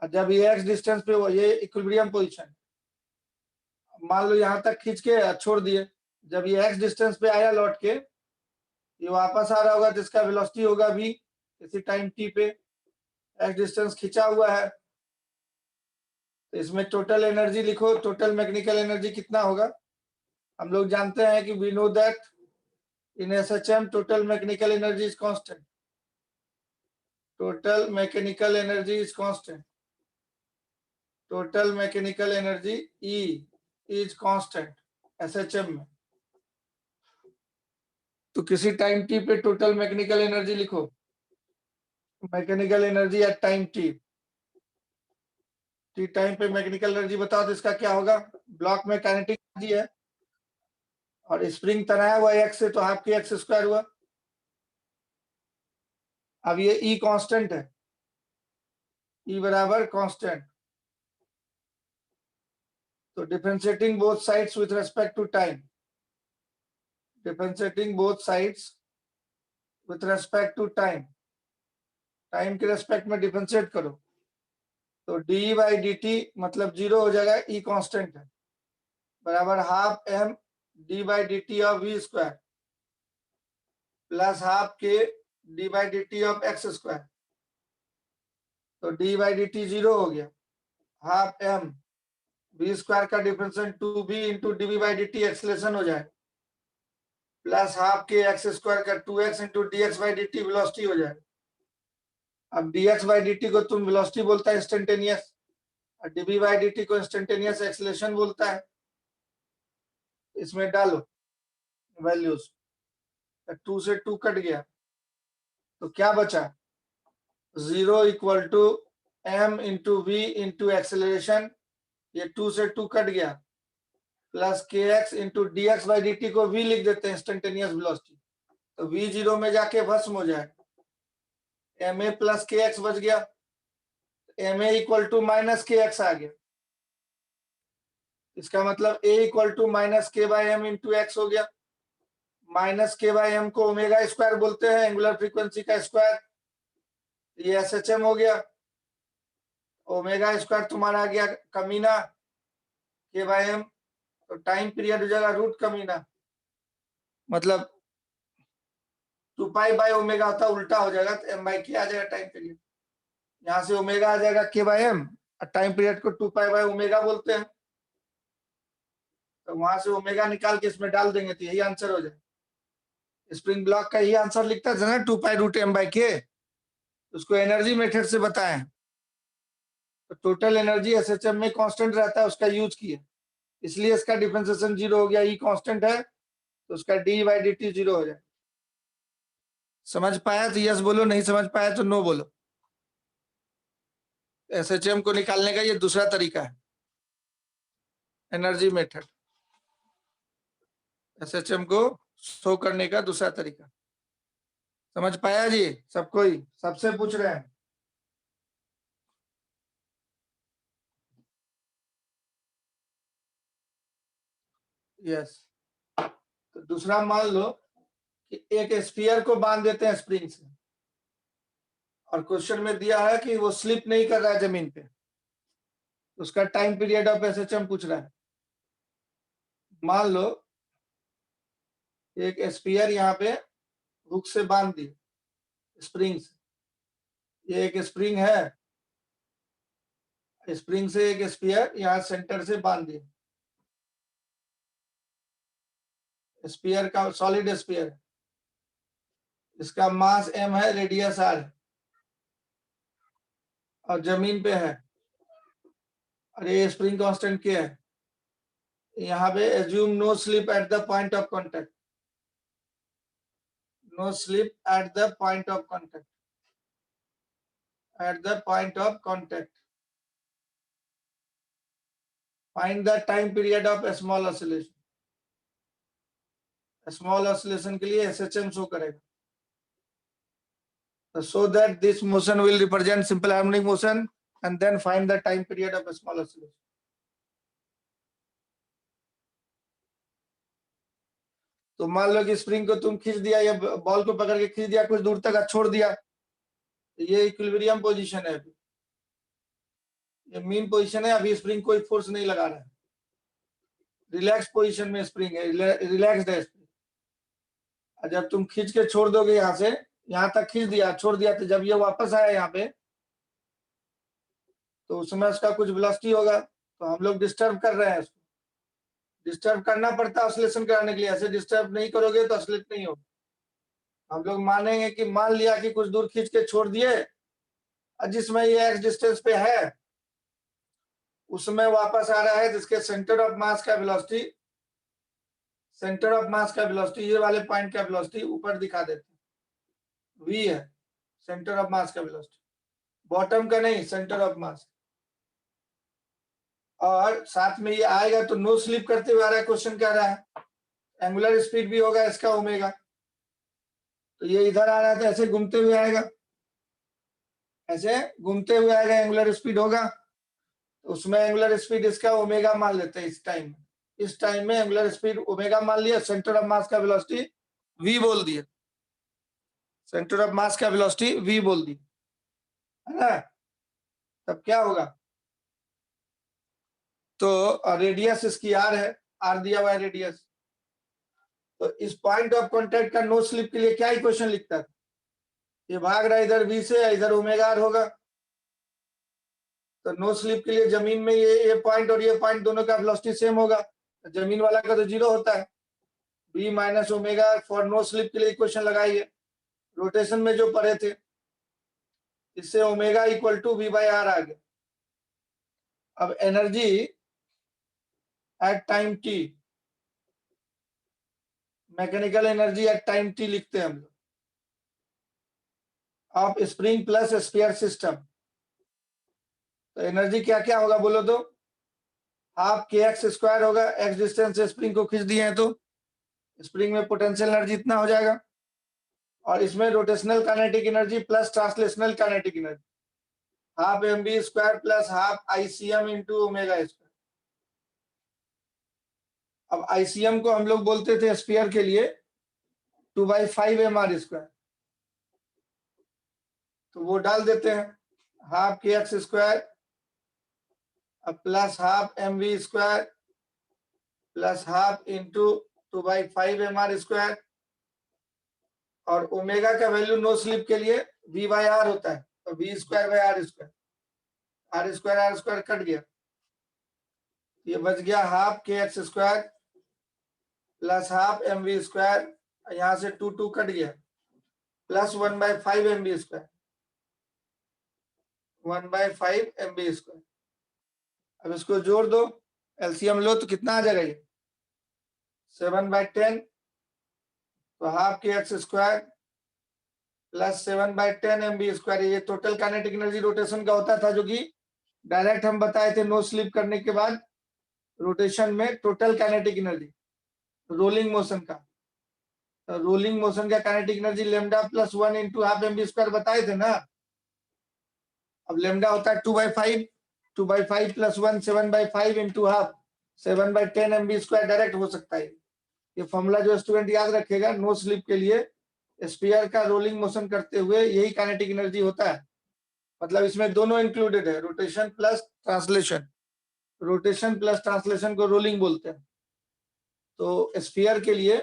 और जब ये एक्स डिस्टेंस पे हो, ये इक्विलिब्रियम पोजीशन, मान लो यहाँ तक खींच के छोड़ दिए, जब ये एक्स डिस्टेंस पे आया लौट के, ये वापस आ रहा होगा, जिसका वेलोसिटी होगा v, किसी टाइम t पे एक्स डिस्टेंस खींचा हुआ है, तो इसमें टोटल एनर्जी लिखो, टोटल मैकेनिकल एनर्जी कितना होगा। हम लोग जानते हैं कि we know that in SHM total mechanical energy is constant, total mechanical energy is constant, total mechanical energy E is constant SHM में। तो किसी टाइम t पे टोटल मैकेनिकल एनर्जी लिखो, mechanical energy at time t time पे मैकेनिकल एनर्जी बताओ तो इसका क्या होगा। ब्लॉक में काइनेटिक एनर्जी है और स्प्रिंग तनाया हुआ एक्स से, तो हाफ के एक्स स्क्वायर हुआ। अब ये E कांस्टेंट है, E बराबर कांस्टेंट, तो differentiating both sides with respect to time, differentiating both sides with respect to time, time के रेस्पेक्ट में डिफरेंशिएट करो, तो डी बाई डी टी मतलब जीरो हो जाएगा, E कांस्टेंट है, बराबर half m D by D T of V square plus half K D by D T of X square, तो D by D T zero हो गया, हाफ m वी स्क्वायर का differential 2b into d b by D t acceleration हो जाए, प्लस हाफ के एक्स स्क्वायर का 2x into d x by D t velocity हो जाए। अब dx बाई डी टी को तुम वेलोसिटी बोलता है इंस्टेंटेनियस, और dv बाई डी टी को इंस्टेंटेनियस एक्सलेशन बोलता है। इसमें डालो वैल्यूज, 2 से 2 कट गया, तो क्या बचा, 0 equal to m into v into acceleration, ये 2 से 2 कट गया, plus k x into d x by D t को v लिख देते हैं इंस्टेंटेनियस वेलोसिटी, तो v जीरो में जाके भस्म हो जाए, m a plus k x बच गया, m a equal to minus k x आ गया, इसका मतलब a equal to minus k by m into x हो गया। माइनस के बाई एम को ओमेगा स्क्वायर बोलते हैं, एंगुलर फ्रीक्वेंसी का स्क्वायर, ये एस एच एम हो गया, ओमेगा स्क्वायर तुम्हारा आ गया कमीना के बाई एम, तो टाइम पीरियड हो जाएगा रूट कमीना, मतलब 2 पाई बाई ओमेगा होता उल्टा हो जाएगा, तो एम बाई के आ जाएगा टाइम पीरियड, यहाँ से ओमेगा आ जाएगा के बाई एम, और टाइम पीरियड को 2 पाई बाई ओमेगा बोलते हैं, तो वहां से ओमेगा निकाल के इसमें डाल देंगे तो यही आंसर हो जाए। स्प्रिंग ब्लॉक का यही आंसर लिखता है ना, 2 पाई रूट एम बाई के, उसको एनर्जी मेथड से बताएं, तो टोटल एनर्जी एसएचएम में कांस्टेंट रहता है, उसका यूज किए, इसलिए इसका डिफरेंशिएशन जीरो हो गया, ई कांस्टेंट है तो उसका D by D T zero हो जाए। समझ पाया तो यस बोलो, नहीं समझ पाया तो नो बोलो। एसएचएम को निकालने का ये दूसरा तरीका है, एनर्जी मेथड, एसएचएम को शो करने का दूसरा तरीका। समझ पाया जी सब कोई, सबसे पूछ रहे हैं। यस, तो दूसरा मान लो कि एक स्फीयर को बांध देते हैं स्प्रिंग से, और क्वेश्चन में दिया है कि वो स्लिप नहीं कर रहा है जमीन पे, उसका टाइम पीरियड ऑफ एसएचएम पूछ रहा है। मान लो एक स्फीयर यहाँ पे हुक से बांध दी स्प्रिंग से, ये एक स्प्रिंग है, स्प्रिंग से एक स्फीयर यहाँ सेंटर से बांध दिया, स्फीयर का सॉलिड स्फीयर, इसका मास m है, रेडियस r है, और जमीन पे है, और ये स्प्रिंग कांस्टेंट क्या है। यहाँ पे assume no slip at the point of contact, no slip at the point of contact, at the point of contact. Find the time period of a small oscillation. Small oscillation के लिए SHM शो करेगा. So that this motion will represent simple harmonic motion, and then find the time period of a small oscillation. तो मान लो कि स्प्रिंग को तुम खींच दिया या बॉल को पकड़ के खींच दिया, कुछ दूर तक छोड़ दिया, ये इक्विलिब्रियम पोजीशन है. अभी ये मीन पोजीशन है. अभी स्प्रिंग कोई फोर्स नहीं लगा रहा है. रिलैक्स पोजीशन में स्प्रिंग है, रिलैक्स्ड है स्प्रिंग. जब तुम खींच के छोड़ दोगे, यहाँ से यहाँ तक खींच दिया, छोड़ दिया, तो जब ये वापस आया यहाँ पे, तो उस समय उसका कुछ वेलोसिटी होगा. तो हम लोग डिस्टर्ब कर रहे हैं इसको. डिस्टर्ब करना पड़ता है ऑसिलेशन कराने के लिए. ऐसे डिस्टर्ब नहीं करोगे तो ऑसिलेट नहीं होगा. हम लोग मानेंगे कि मान लिया कि कुछ दूर खींच के छोड़ दिए, जिसमें ये एक्स डिस्टेंस पे है, उसमें वापस आ रहा है, जिसके सेंटर ऑफ मास का वेलोसिटी, सेंटर ऑफ मास का वेलोसिटी, ये वाले पॉइंट का वेलोसिटी ऊपर दिखा देते हैं, v है सेंटर ऑफ मास का वेलोसिटी. बॉटम का नहीं, सेंटर ऑफ मास. और साथ में ये आएगा तो नो स्लिप करते हुए आ रहा है. क्वेश्चन क्या रहा है? एंगुलर स्पीड भी होगा इसका ओमेगा. तो ये इधर आ रहा था, ऐसे घूमते हुए आएगा, ऐसे घूमते हुए आएगा, एंगुलर स्पीड होगा. तो उसमें एंगुलर स्पीड इसका ओमेगा मान लेते हैं. इस टाइम में एंगुलर स्पीड ओमेगा मान लिया. सेंटर ऑफ मास का वेलोसिटी v बोल दिया. सेंटर ऑफ मास का वेलोसिटी v बोल दी, है ना. तब क्या होगा? तो रेडियस इसकी r है, r दिया हुआ है रेडियस. तो इस पॉइंट ऑफ कांटेक्ट का नो स्लिप के लिए क्या इक्वेशन लिखता है? ये भाग रहा है इधर v से, इधर ओमेगा r होगा. तो नो स्लिप के लिए जमीन में ये पॉइंट और ये पॉइंट दोनों का वेलोसिटी सेम होगा. जमीन वाला का तो 0 होता है. v minus omega for no slip के लिए इक्वेशन लगाइए. रोटेशन में जो पढ़े थे, इससे omega equal to v by R आ गया. अब energy at time t, mechanical energy at time t लिखते हैं हम लोग, of spring plus sphere system. तो एनर्जी क्या क्या होगा बोलो तो? हाफ के एक्स स्क्वायर होगा. एक्स डिस्टेंस से स्प्रिंग को खींच दिए हैं तो स्प्रिंग में पोटेंशियल एनर्जी इतना हो जाएगा. और इसमें rotational kinetic energy plus translational kinetic energy, half m v square plus half ICM into omega square. अब आईसीएम को हम लोग बोलते थे स्फीयर के लिए 2/5 mr स्क्वायर. तो वो डाल देते हैं, हाफ के x square plus half m v square plus half into 2/5 mr square. और ओमेगा का वैल्यू नो स्लिप के लिए v बाई आर होता है. तो v square by r square, r square cut गया. ये बच गया हाफ के x square plus half m v square, यहाँ से 2 कट गया, plus 1/5 m v square, 1/5 m v square. अब इसको जोड़ दो, एलसीएम लो तो कितना आ जाएगा? ये 7/10. तो हाफ के x square plus 7/10 m v square. ये टोटल काइनेटिक एनर्जी रोटेशन का होता था, जो कि डायरेक्ट हम बताए थे नो स्लिप करने के बाद रोटेशन में total kinetic energy rolling motion का. तो रोलिंग मोशन का kinetic energy lambda plus 1 into half m v square बताए थे ना. अब लेमडा होता है 2/5, 2/5 plus 1 7/5 into half, 7/10 m v square direct हो सकता है. ये फॉर्मूला जो स्टूडेंट याद रखेगा, नो स्लिप के लिए स्फीयर का रोलिंग मोशन करते हुए यही काइनेटिक एनर्जी होता है. मतलब इसमें दोनों इंक्लूडेड है, rotation plus translation. Rotation plus translation को रोलिंग बोलते हैं. तो स्फीयर के लिए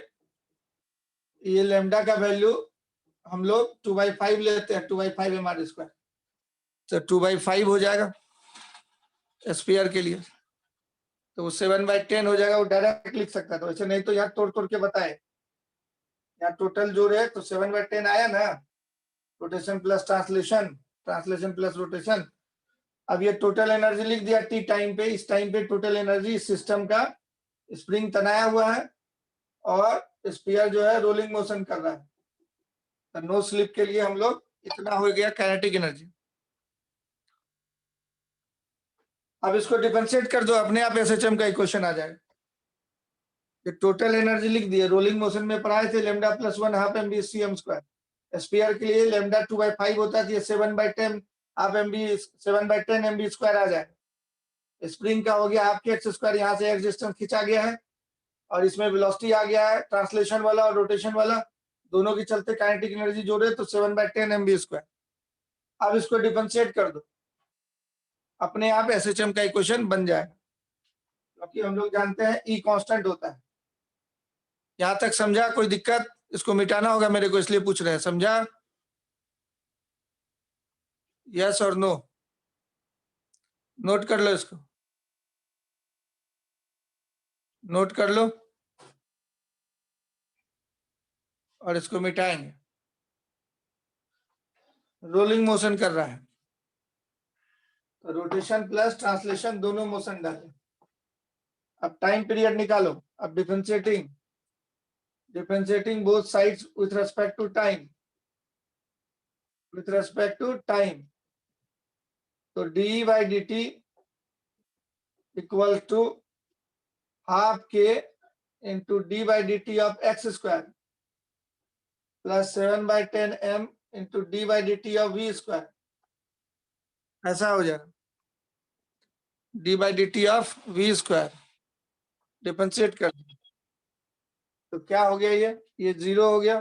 ये लेमडा का वैल्यू हम लोग 2/5 लेते हैं, 2/5 mr स्क्वायर. तो 2/5 हो जाएगा स्फीयर के लिए. तो वो 7/10 हो जाएगा. वो डायरेक्ट लिख सकता था, वैसे नहीं तो यार तोड़ तोड़ के बताए. यहाँ टोटल जो है तो 7/10 आया ना, rotation plus translation, translation plus rotation. अब ये टोटल एनर्जी लिख दिया टी टाइम पे. इस टाइम पे टोटल एनर्जी इस सिस्टम का, स्प्रिंग तनाया हुआ है और स्फीयर जो है रोलिंग मोशन कर रहा है. तो नो स्लिप के लिए हम लोग इतना हो गया काइनेटिक एनर्जी. अब इसको डिफरेंशिएट कर दो, अपने आप एसएचएम का इक्वेशन आ जाएगा। ये टोटल एनर्जी लिख दिए, रोलिंग मोशन में पढ़ाए थे lambda plus 1/2 mv cm square. Sphere के लिए लैम्डा 2/5 होता है, 7/10 हाफ mv 7/10 mv स्क्वायर आ जाए। स्प्रिंग का हो गया हाफ के एक्स स्क्वायर, यहाँ से एक्स डिस्टेंस खींचा गया है और इसमें वेलोसिटी आ गया है, ट्रांसलेशन वाला और रोटेशन वाला दोनों के चलते काइनेटिक एनर्जी जोड़े तो 7/10 mv स्क्वायर। अब इसको डिफरेंशिएट कर दो, अपने आप एसएचएम का इक्वेशन बन जाएगा, क्योंकि हम लोग जानते हैं ई कांस्टेंट होता है। यहां तक समझा? कोई दिक्कत? इसको मिटाना होगा मेरे को, इसलिए पूछ रहे हैं। समझा? यस और नो? नोट कर लो, इसको नोट कर लो और इसको मिटाएंगे। रोलिंग मोशन कर रहा है तो रोटेशन प्लस ट्रांसलेशन दोनों मोशन डालें। अब टाइम पीरियड निकालो। अब differentiating both sides with respect to time, तो D by D T equal to half K into D by D T of X square plus 7/10 m into D by D T of V square. ऐसा हो जाएगा, D by D T of V square differentiate कर तो क्या हो गया, ये 0 हो गया।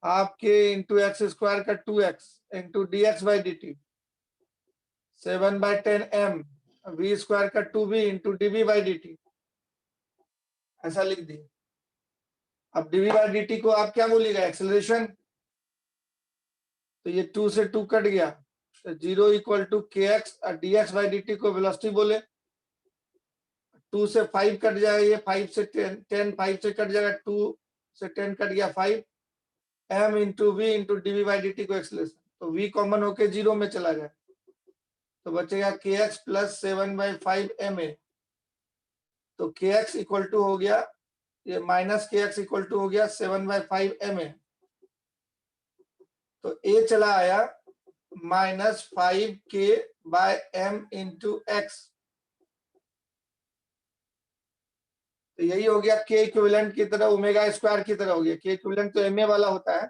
Half K into x square का 2x into d x by D t 7/10 m v square का 2b into d v by D t, ऐसा लिख दिए। अब डीवी बाई डी टी को आप क्या बोलिएगा, एक्सेलरेशन। तो ये 2 से 2 कट गया तो 0 इक्वल टू के एक्स और D x by D t को वेलोसिटी बोले। 2 से 5 कट जाएगा, ये 5 से 10 5 से कट जाएगा, 2 से 10 कट गया 5 m into v into d v by D t को एक्सेलरेशन, तो v कॉमन होके 0 में चला जाए तो बचेगा के एक्स प्लस 7/5 ma। तो के एक्स इक्वल टू हो गया, ये minus k x equal to हो गया 7/5 ma। तो a चला आया -5k/m इंटू एक्स, तो यही हो गया के इक्विवेलेंट की तरह, ओमेगा स्क्वायर की तरह हो गया। के इक्विवेलेंट तो एम ए वाला होता है,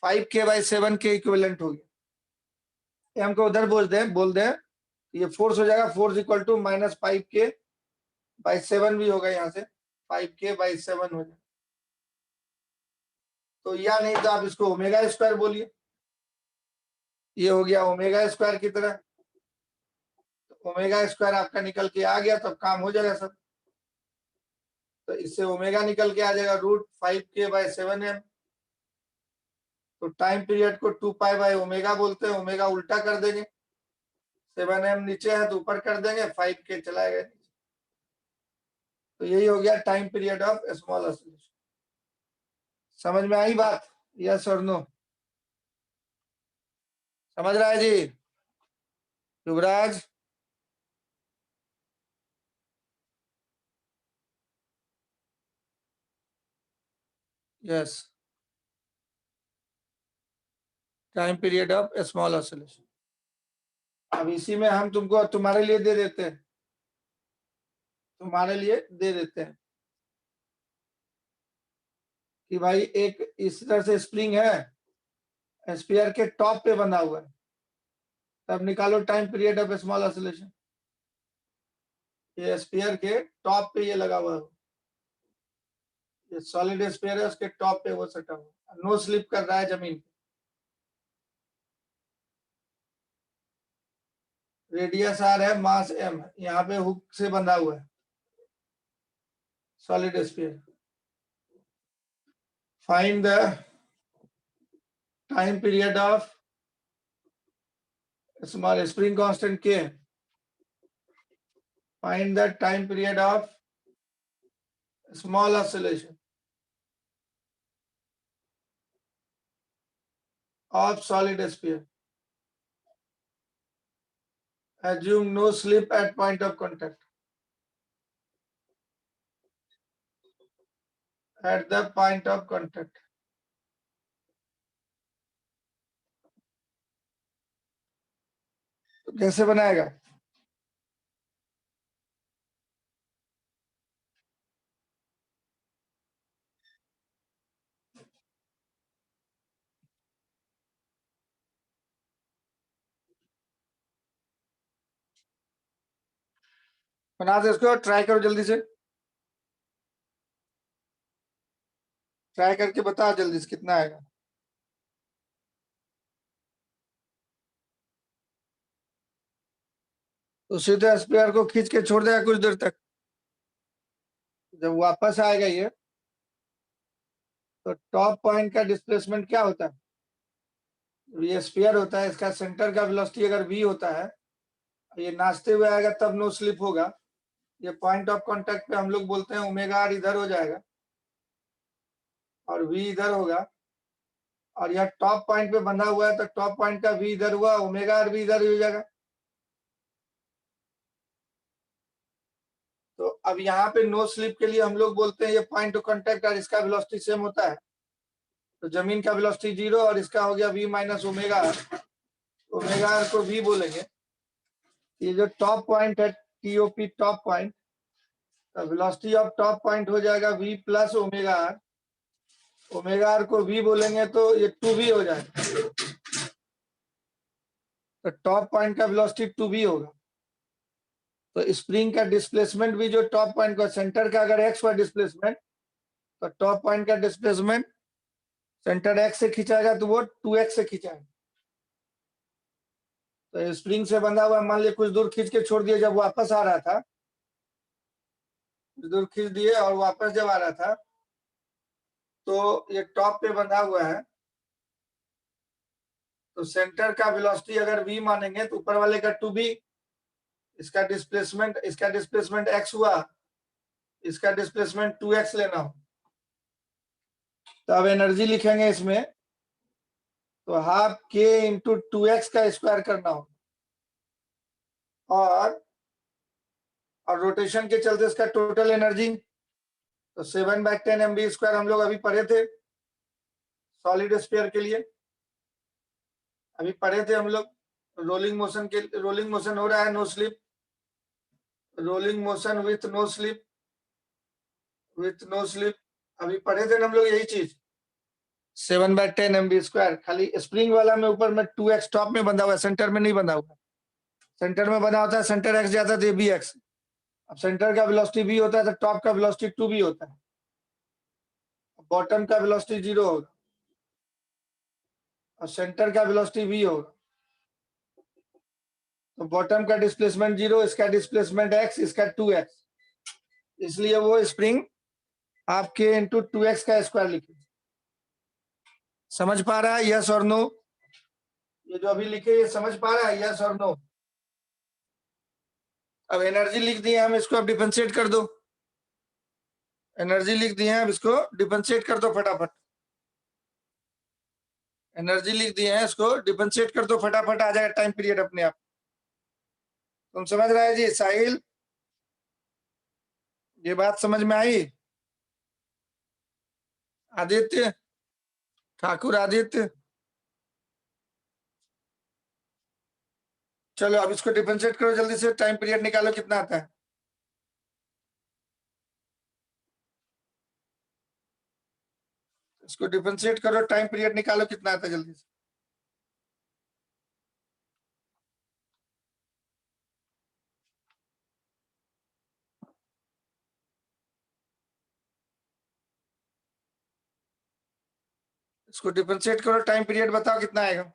5k/7 के इक्विवेलेंट हो गया। एम को उधर बोल दे ये फोर्स हो जाएगा, फोर्स इक्वल टू -5k/7 भी होगा, यहाँ से 5k/7 हो जाएगा। तो या नहीं तो आप इसको ओमेगा स्क्वायर बोलिए, ये हो गया ओमेगा स्क्वायर की तरह। तो ओमेगा स्क्वायर आपका निकल के आ गया, तब काम हो जाएगा सब। तो इससे ओमेगा निकल के आ जाएगा √5k/7m। तो टाइम पीरियड को 2π/ओमेगा बोलते हैं, ओमेगा उल्टा कर देंगे, 7m नीचे है तो ऊपर कर देंगे, 5k चलाएगा। तो यही हो गया time period of small oscillation. समझ में आई बात? यस और नो? समझ रहा है ji Yuvraj? Yes, time period of small oscillation. अब इसी में हम तुमको तुम्हारे लिए दे देते हैं, कि भाई एक इस तरह से स्प्रिंग है, स्फीयर के टॉप पे बंधा हुआ है, तब निकालो time period of small oscillation. ये स्फीयर के टॉप पे ये लगा हुआ है, ये सॉलिड स्फीयर है, उसके टॉप पे वो सटा हुआ, नो स्लिप कर रहा है जमीन पे। रेडियस आर है, मास m, यहाँ पे हुक से बंधा हुआ है solid sphere. Find the time period of small spring constant k। Find the time period of small oscillation of solid sphere. Assume no slip at point of contact. At the point of contact. तो कैसे बनाएगा? बना दे इसको, ट्राई करो जल्दी से, ट्राई करके बताओ जल्दी से कितना आएगा। तो सीधे स्पेयर को खींच के छोड़ देगा कुछ देर तक, जब वापस आएगा ये, तो टॉप पॉइंट का डिस्प्लेसमेंट क्या होता है, ये स्फीयर होता है, इसका सेंटर का वेलोसिटी अगर v होता है, ये नाचते हुए आएगा तब नो स्लिप होगा। ये पॉइंट ऑफ कांटेक्ट पे हम लोग बोलते हैं ओमेगा आर इधर हो जाएगा और v इधर होगा, और यह टॉप पॉइंट पे बंधा हुआ है तो टॉप पॉइंट का v इधर हुआ, ओमेगा आर भी इधर ही हो जाएगा। तो अब यहाँ पे नो स्लिप के लिए हम लोग बोलते हैं ये पॉइंट ऑफ कांटेक्ट और इसका वेलोसिटी सेम होता है, तो जमीन का वेलोसिटी 0 और इसका हो गया v minus omega r, omega r को v बोलेंगे। ये जो टॉप पॉइंट है टीओपी टॉप पॉइंट, तो वेलोसिटी ऑफ टॉप पॉइंट हो जाएगा v plus omega r, omega r को v बोलेंगे तो ये 2v हो जाएगा, तो टॉप पॉइंट का वेलोसिटी 2v होगा। तो स्प्रिंग का डिस्प्लेसमेंट भी जो टॉप पॉइंट का सेंटर का अगर x हुआ डिस्प्लेसमेंट, तो टॉप पॉइंट का डिस्प्लेसमेंट सेंटर x से खींचाएगा तो वो 2x से खींचाएगा। तो स्प्रिंग से बंधा हुआ मान लिया कुछ दूर खींच के छोड़ दिया, जब वापस आ रहा था, कुछ दूर खींच दिए और वापस जब आ रहा था, तो ये टॉप पे बंधा हुआ है, तो सेंटर का वेलोसिटी अगर v मानेंगे तो ऊपर वाले का 2v, इसका डिस्प्लेसमेंट x हुआ, इसका डिस्प्लेसमेंट 2x लेना हो। तो अब एनर्जी लिखेंगे इसमें, तो हाफ k इंटू 2x का स्क्वायर करना हो, और रोटेशन के चलते इसका टोटल एनर्जी, तो 7/10 mv स्क्वायर हम लोग अभी पढ़े थे सॉलिड स्फीयर के लिए, अभी पढ़े थे हम लोग। रोलिंग मोशन हो रहा है no slip, rolling motion with no slip, अभी पढ़े थे ना हम लोग यही चीज, 7/10 mv स्क्वायर। खाली स्प्रिंग वाला में ऊपर में 2x टॉप में बंधा हुआ है, सेंटर में नहीं बंधा हुआ, सेंटर में बना होता है, सेंटर x जाता है तो बी एक्स। अब सेंटर का वेलोसिटी v होता है तो टॉप का वेलोसिटी 2v होता है, बॉटम का वेलोसिटी 0 होगा और सेंटर का वेलोसिटी v होगा, तो बॉटम का डिस्प्लेसमेंट 0, इसका डिस्प्लेसमेंट x, इसका 2x, इसलिए वो स्प्रिंग आप k इंटू 2x का स्क्वायर लिखे। समझ पा रहा है, यस और नो? ये जो अभी लिखे ये समझ पा रहा है, यस और नो? अब एनर्जी लिख दिए हम, इसको अब डिफरेंशिएट कर दो, एनर्जी लिख दिए हैं, अब इसको डिफरेंशिएट कर दो फटाफट, एनर्जी लिख दिए हैं, इसको डिफरेंशिएट कर दो फटाफट, आ जाएगा टाइम पीरियड अपने आप। तुम समझ रहे हैं जी साहिल, ये बात समझ में आई? आदित्य, ठाकुर आदित्य, चलो अब इसको डिफरेंशिएट करो जल्दी से, टाइम पीरियड निकालो कितना आता है। इसको डिफरेंशिएट करो, टाइम पीरियड निकालो कितना आता है जल्दी से। इसको डिफरेंशिएट करो, टाइम पीरियड बताओ कितना आएगा।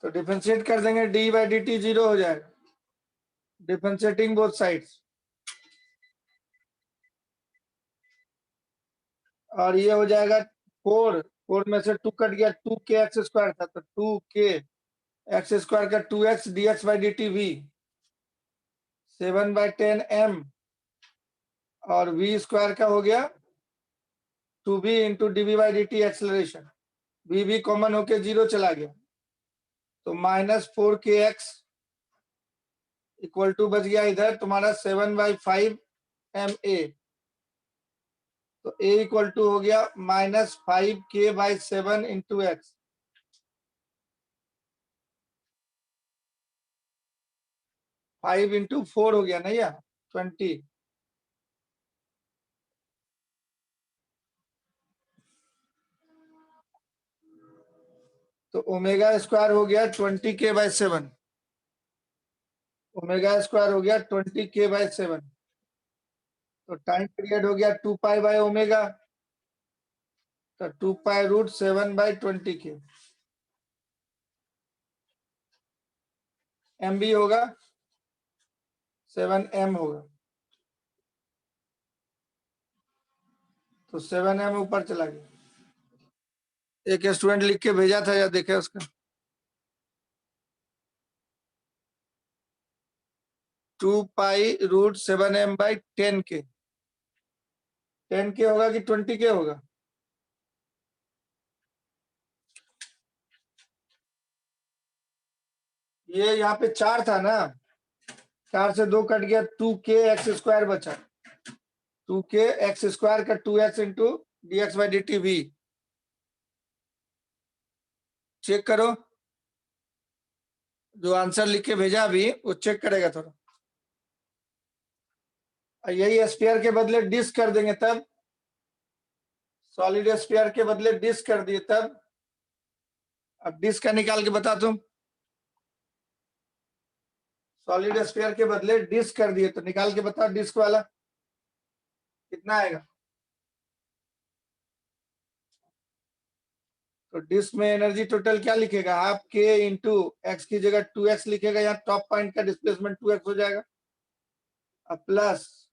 तो डिफरेंशिएट कर देंगे, d/dt 0 हो जाएगा, डिफरेंशिएटिंग बोथ साइड्स, और ये हो जाएगा 4 में से 2 कट गया, 2k x स्क्वायर था, तो 2k x स्क्वायर का 2x dx/dt v, 7/10 m, और v स्क्वायर का हो गया 2v into dv/dt acceleration, v भी कॉमन होके 0 चला गया, तो -4kx इक्वल टू बच गया इधर तुम्हारा 7/5 ma, तो A इक्वल टू हो गया -5K/7 इंटू एक्स। 5 इंटू 4 हो गया ना, या 20। तो ओमेगा स्क्वायर हो गया 20K/7। ओमेगा स्क्वायर हो गया 20K/7। तो टाइम पीरियड हो गया 2π/ओमेगा। तो 2π√7/20K। एम भी होगा 7m होगा। तो 7m ऊपर चला गया। एक स्टूडेंट लिख के भेजा था, या देखे उसका? 2π√7m/10K। 10K होगा कि 20K होगा? ये यहाँ पे 4 था ना, 4 से 2 कट गया, 2K(x²) बचा। 2K(x²) का 2x इंटू dx/dt भी। चेक करो, जो आंसर लिख के भेजा अभी वो चेक करेगा थोड़ा। यही स्फीयर के बदले डिस्क कर देंगे तब। सॉलिड स्फीयर के बदले डिस्क कर दिए तब। अब डिस्क का निकाल के बता तुम। सॉलिड स्फीयर के बदले डिस्क कर दिए तो निकाल के बता, डिस्क वाला कितना आएगा? तो डिस्क में एनर्जी टोटल क्या लिखेगा? हाफ K इंटू एक्स की जगह 2x लिखेगा, यहाँ टॉप पॉइंट का डिस्प्लेसमेंट 2x हो जाएगा। अब plus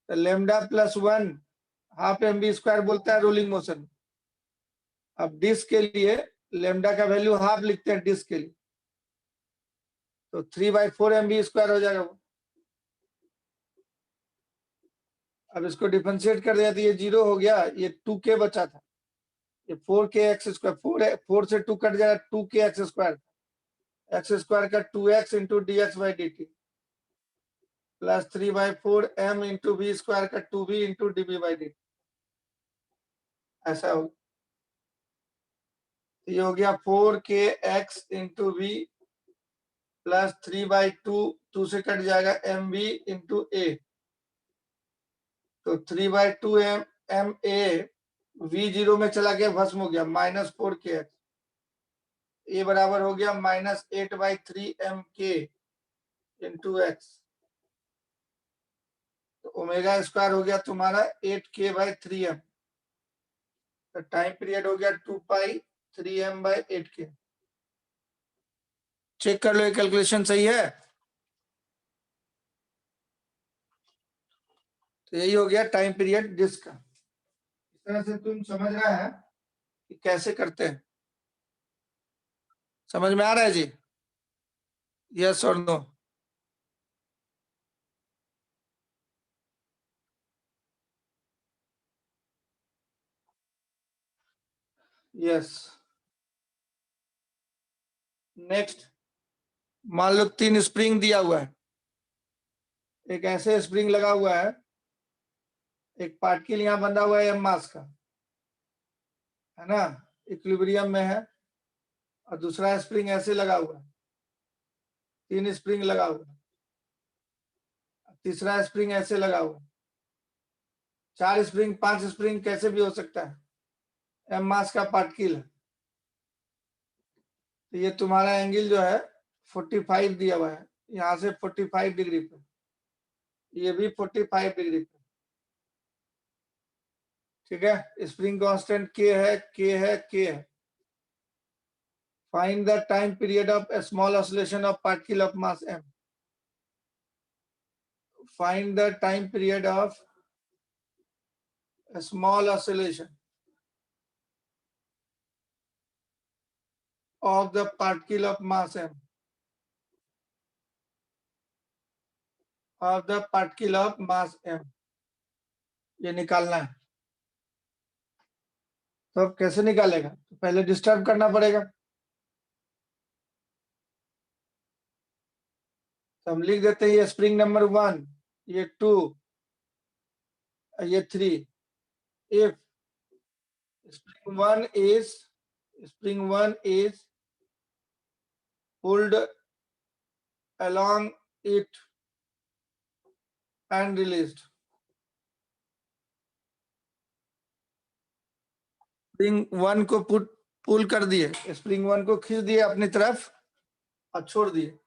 lambda plus 1 half mv² बोलता है रोलिंग मोशन। अब डिस्क के लिए लेमडा का वैल्यू हाफ लिखते हैं डिस्क के लिए, तो 3/4 mv² हो जाएगा वो। अब इसको डिफरेंशिएट कर दिया तो ये 0 हो गया, ये 2K बचा था। ये 4K(x²) 4 से 2 कट जाएगा, 2K(x²) x² का 2x into dx/dt plus 3/4 m into v² का 2v इंटू dv/dt। ऐसा हो, ये हो गया 4Kx इंटू v प्लस 3/2, 2 से कट जाएगा mv इंटू a। तो 3/2 ma v0 में चला गया, भस्म हो गया, -4Kx। ए बराबर हो गया -8/3 mk इंटू एक्स। तो ओमेगा स्क्वायर हो गया तुम्हारा 8K/3m। तो टाइम पीरियड हो गया 2π3m/8K। चेक कर लो, ये कैलकुलेशन सही है। तो यही हो गया टाइम पीरियड डिस्क का। इस तरह से तुम समझ रहा है कि कैसे करते हैं? समझ में आ रहा है जी? यस और नो? यस। नेक्स्ट, मान लो 3 स्प्रिंग दिया हुआ है। एक ऐसे स्प्रिंग लगा हुआ है, एक पार्टिकल यहाँ बंधा हुआ है एम मास का, है ना, इक्विलिब्रियम में है। और दूसरा स्प्रिंग ऐसे लगा हुआ है, 3 स्प्रिंग लगा हुआ है। तीसरा स्प्रिंग ऐसे लगा हुआ है। 4 स्प्रिंग, 5 स्प्रिंग कैसे भी हो सकता है, एम मास का पार्टिकल है। तो ये तुम्हारा एंगल जो है 45 दिया हुआ है, यहाँ से 45 डिग्री पे, ये भी 45 डिग्री पे। ठीक है, स्प्रिंग कांस्टेंट K है, K है, K है। Find the time period of a small oscillation of particle of mass m. Find the time period of a small oscillation of the particle of mass m, of the particle of mass m. ये निकालना है। तो अब कैसे निकालेगा? तो पहले डिस्टर्ब करना पड़ेगा। तो हम लिख देते हैं, ये स्प्रिंग नंबर 1, ये 2, ये 3। if spring 1 is pulled along it and released. Spring 1 को पुल कर दिए, स्प्रिंग 1 को खींच दिए अपनी तरफ और छोड़ दिए।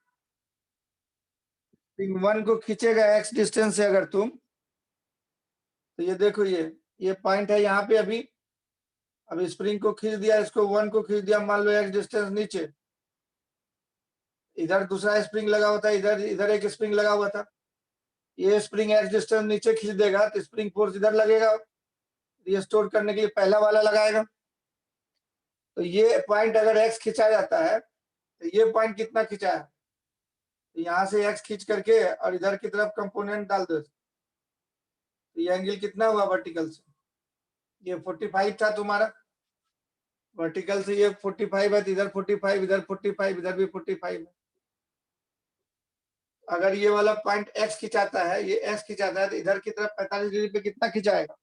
स्प्रिंग 1 को खींचेगा x डिस्टेंस से अगर तुम, तो ये देखो ये पॉइंट है यहाँ पे। अभी स्प्रिंग को खींच दिया, इसको 1 को खींच दिया, मान लो x डिस्टेंस नीचे, इधर दूसरा स्प्रिंग लगा हुआ था, इधर एक स्प्रिंग लगा हुआ था। ये स्प्रिंग x डिस्टेंस नीचे खींच देगा तो स्प्रिंग फोर्स इधर लगेगा, रिस्टोर करने के लिए पहला वाला लगाएगा। तो ये पॉइंट अगर x खिंचा जाता है तो ये पॉइंट कितना खिंचा है, तो यहाँ से x खींच करके और इधर की तरफ कंपोनेंट डाल दो, तो ये एंगल कितना हुआ वर्टिकल से, ये 45 था तुम्हारा, वर्टिकल से ये 45 है, तो इधर 45, इधर 45, इधर भी 45 है। अगर ये वाला पॉइंट x खिंचाता है, ये x खिंचाता है, तो इधर की तरफ 45 डिग्री पे कितना खिंचाएगा,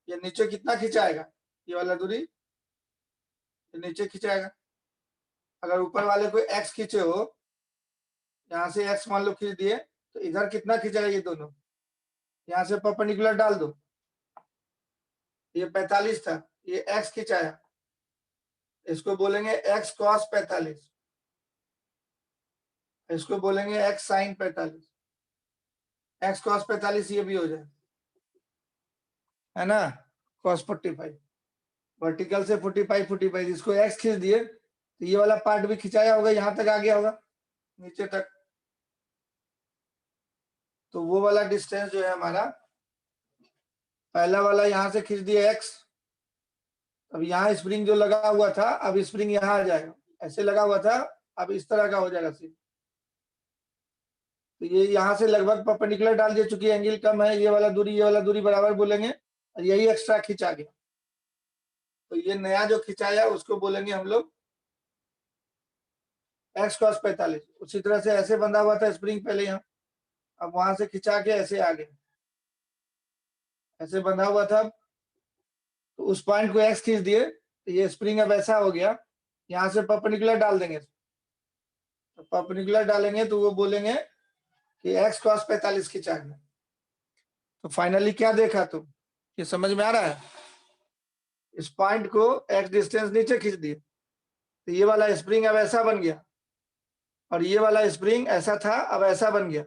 ये नीचे कितना खिंचाएगा, ये वाला दूरी ये नीचे खिंचाएगा। अगर ऊपर वाले को x खींचे हो, यहाँ से x मान लो खींच दिए, तो इधर कितना खिंचाएगा, ये दोनों यहाँ से परपेंडिकुलर डाल दो, ये 45 था, ये x खिंचाया, इसको बोलेंगे x cos 45, इसको बोलेंगे x sin 45, x cos 45 ये भी हो जाए, है ना, cos 45, वर्टिकल से 45 इसको x खींच दिए, तो ये वाला पार्ट भी खिंचाया होगा, यहाँ तक आ गया होगा नीचे तक। तो वो वाला डिस्टेंस जो है हमारा, पहला वाला यहाँ से खींच दिया x, अब यहाँ स्प्रिंग जो लगा हुआ था, अब स्प्रिंग यहाँ आ जाएगा, ऐसे लगा हुआ था, अब इस तरह का हो जाएगा सीन। तो ये यहाँ से लगभग परपेंडिकुलर डाल दिए, चूंकि एंगल कम है, ये वाला दूरी बराबर बोलेंगे, और यही एक्स्ट्रा खींचा गया, तो ये नया जो खिंचाया उसको बोलेंगे हम लोग x cos 45। उसी तरह से ऐसे बंधा हुआ था स्प्रिंग पहले यहाँ, अब वहां से खिंचा के ऐसे आगे, ऐसे बंधा हुआ था, तो उस पॉइंट को x खींच दिए, तो ये स्प्रिंग अब ऐसा हो गया, यहाँ से परपेंडिकुलर डाल देंगे, तो परपेंडिकुलर डालेंगे तो वो बोलेंगे कि x cos 45 खिंचा गया। तो फाइनली क्या देखा तुम, ये समझ में आ रहा है, इस पॉइंट को x डिस्टेंस नीचे खींच दिए, तो ये वाला स्प्रिंग अब ऐसा बन गया, और ये वाला स्प्रिंग ऐसा था अब ऐसा बन गया,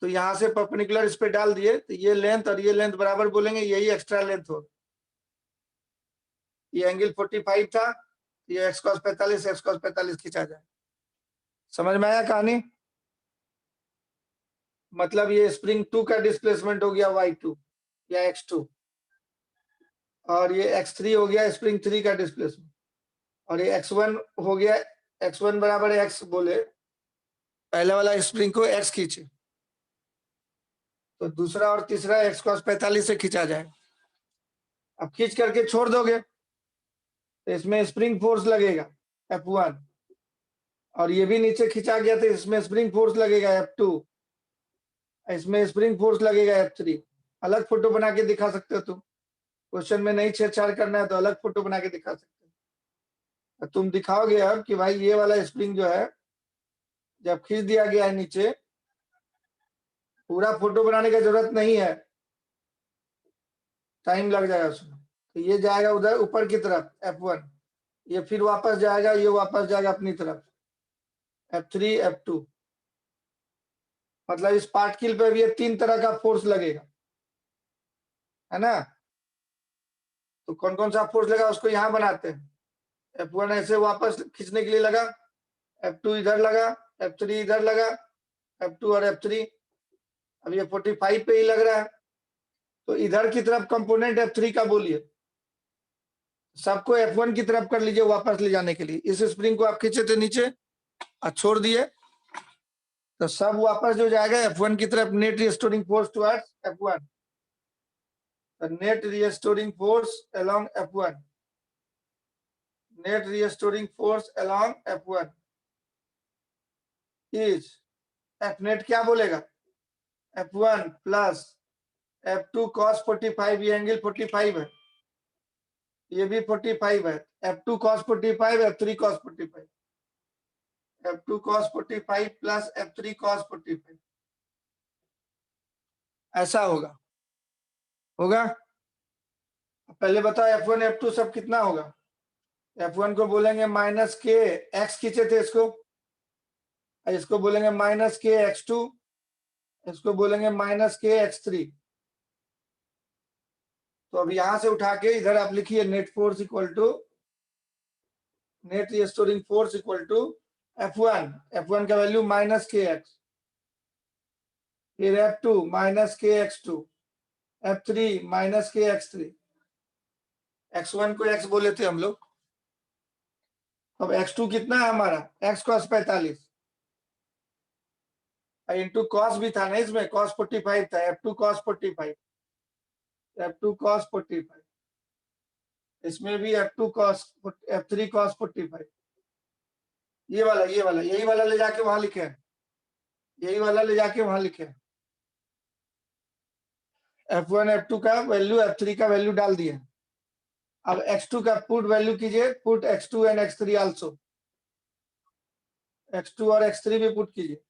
तो यहाँ से परपेंडिकुलर इस पे डाल दिए, तो ये लेंथ और ये लेंथ बराबर बोलेंगे, यही एक्स्ट्रा लेंथ हो, ये एंगल 45 था, ये x cos 45 खींचा जाए। समझ में आया कहानी, मतलब ये स्प्रिंग 2 का डिस्प्लेसमेंट हो गया y2 या x2, और ये x3 हो गया स्प्रिंग 3 का डिस्प्लेसमेंट, और ये x1 हो गया, x1 बराबर x बोले, पहले वाला स्प्रिंग को x खींचे, तो दूसरा और तीसरा x cos 45 से खींचा जाए। अब खींच करके छोड़ दोगे तो इसमें स्प्रिंग फोर्स लगेगा F1, और ये भी नीचे खींचा गया तो इसमें स्प्रिंग फोर्स लगेगा F2, इसमें स्प्रिंग फोर्स लगेगा F3। अलग फोटो बना के दिखा सकते हो तुम, क्वेश्चन में नहीं छेड़छाड़ करना है तो अलग फोटो बना के दिखा सकते हो। तुम दिखाओगे अब कि भाई ये वाला स्प्रिंग जो है जब खींच दिया गया है नीचे, पूरा फोटो बनाने का जरूरत नहीं है, टाइम लग जाएगा उसमें, तो ये जाएगा उधर ऊपर की तरफ F1, ये फिर वापस जाएगा, ये वापस जाएगा अपनी तरफ F3 F2, मतलब इस पार्टिकल पे भी 3 तरह का फोर्स लगेगा, है ना। तो कौन कौन सा फोर्स लगा उसको यहाँ बनाते हैं, F1 ऐसे वापस खींचने के लिए लगा, F2 इधर लगा, F3 इधर लगा, F2 और F3, अब ये 45 पे ही लग रहा है, तो इधर की तरफ कंपोनेंट F3 का बोलिए, सबको F1 की तरफ कर लीजिए वापस ले जाने के लिए। इस स्प्रिंग को आप खींचे थे नीचे और छोड़ दिए, तो सब वापस जो जाएगा F1 की तरफ, net restoring force towards F1, the net restoring force along F1, net restoring force along F1 is F net क्या बोलेगा, F1 प्लस F2 cos 45, ये एंगल 45 है, ये भी 45 है। F2 cos 45, F3 cos 45, F2 cos 45 plus F3 cos 45, ऐसा होगा। पहले बताओ F1 F2 सब कितना होगा? F1 को बोलेंगे माइनस के एक्स खींचे थे इसको बोलेंगे माइनस के x2, इसको बोलेंगे माइनस के x3। तो अब यहां से उठा के इधर आप लिखिए net force equal to net restoring force equal to F1 का वैल्यू माइनस के एक्स, फिर F2 माइनस के x2, F3 माइनस के x3, x1 को x बोले थे हम लोग। अब x2 कितना है हमारा? x cos 45 इंटू cos भी था ना इसमें, cos 45 था, F2 cos 45, F2 cos 45, इसमें भी F2 cos F3 cos 45, ये वाला यही वाला ले जाके वहां लिखे, यही वाला ले जाके वहां लिखे। F1 F2 का वैल्यू F3 का वैल्यू डाल दिए। अब x2 का पुट वैल्यू कीजिए, put x2 and x3 also, x2 और x3 भी पुट कीजिए।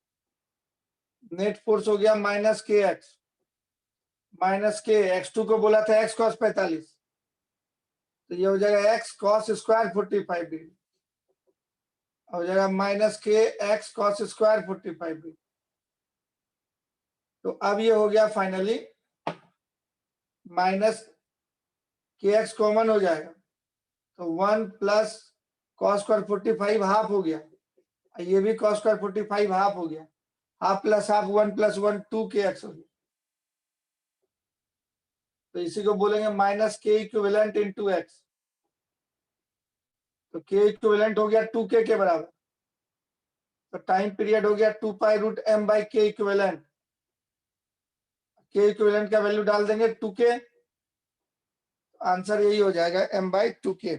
नेट फोर्स हो गया माइनस के एक्स, माइनस के x2 को बोला था x cos 45, तो ये हो जाएगा x cos स्क्वायर 45 डिग्री, हो जाएगा माइनस के x cos स्क्वायर 45 डिग्री। तो अब ये हो गया finally minus k x common हो जाएगा, तो 1 प्लस cos स्क्वायर 45 हाफ हो गया, ये भी cos स्क्वायर 45 हाफ हो गया, हाफ प्लस हाफ 1 प्लस 1 2 के एक्स हो गया। तो इसी को बोलेंगे minus K equivalent into X, तो के इक्विवेलेंट हो गया 2k के बराबर, तो टाइम पीरियड हो गया 2 pi root m by K equivalent. K equivalent का वैल्यू डाल देंगे 2k, आंसर यही हो जाएगा m बाई 2k।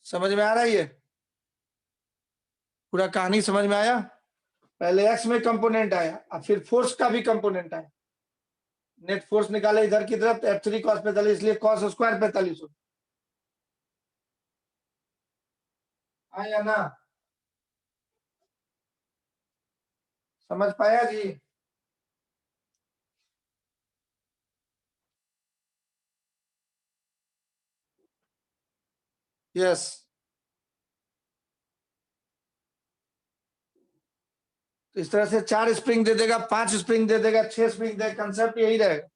समझ में आ रहा है? ये पूरा कहानी समझ में आया? पहले x में कंपोनेंट आया, अब फिर फोर्स का भी कंपोनेंट आया। नेट फोर्स निकाले इधर की तरफ, F3 cos 45, इसलिए cos स्क्वायर 45 हो। आया ना? समझ पाया जी? यस। तो इस तरह से 4 स्प्रिंग दे देगा, 5 स्प्रिंग दे देगा, 6 स्प्रिंग दे, कंसेप्ट यही रहेगा।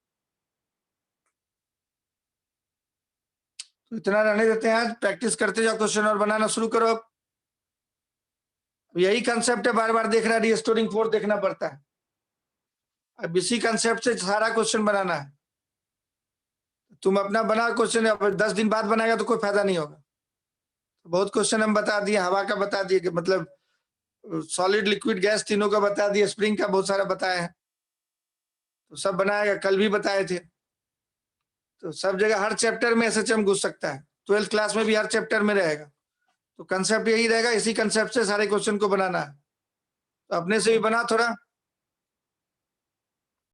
तो इतना रहने देते हैं, आज प्रैक्टिस करते जाओ, क्वेश्चन और बनाना शुरू करो। यही कंसेप्ट है, बार बार देख रहा है, रिस्टोरिंग फोर्स देखना पड़ता है। अब इसी कंसेप्ट से सारा क्वेश्चन बनाना है। तुम अपना बना क्वेश्चन, 10 दिन बाद बनाएगा तो कोई फायदा नहीं होगा। बहुत क्वेश्चन हम बता दिए, हवा का बता दिए कि मतलब सॉलिड लिक्विड गैस तीनों का बता दिए, स्प्रिंग का बहुत सारा बताया है, तो सब बनाएगा, कल भी बताए थे। तो सब जगह हर चैप्टर में एसएचएम घुस सकता है, 12th क्लास में भी हर चैप्टर में रहेगा। तो कंसेप्ट यही रहेगा, इसी कंसेप्ट से सारे क्वेश्चन को बनाना है। तो अपने से भी बना थोड़ा।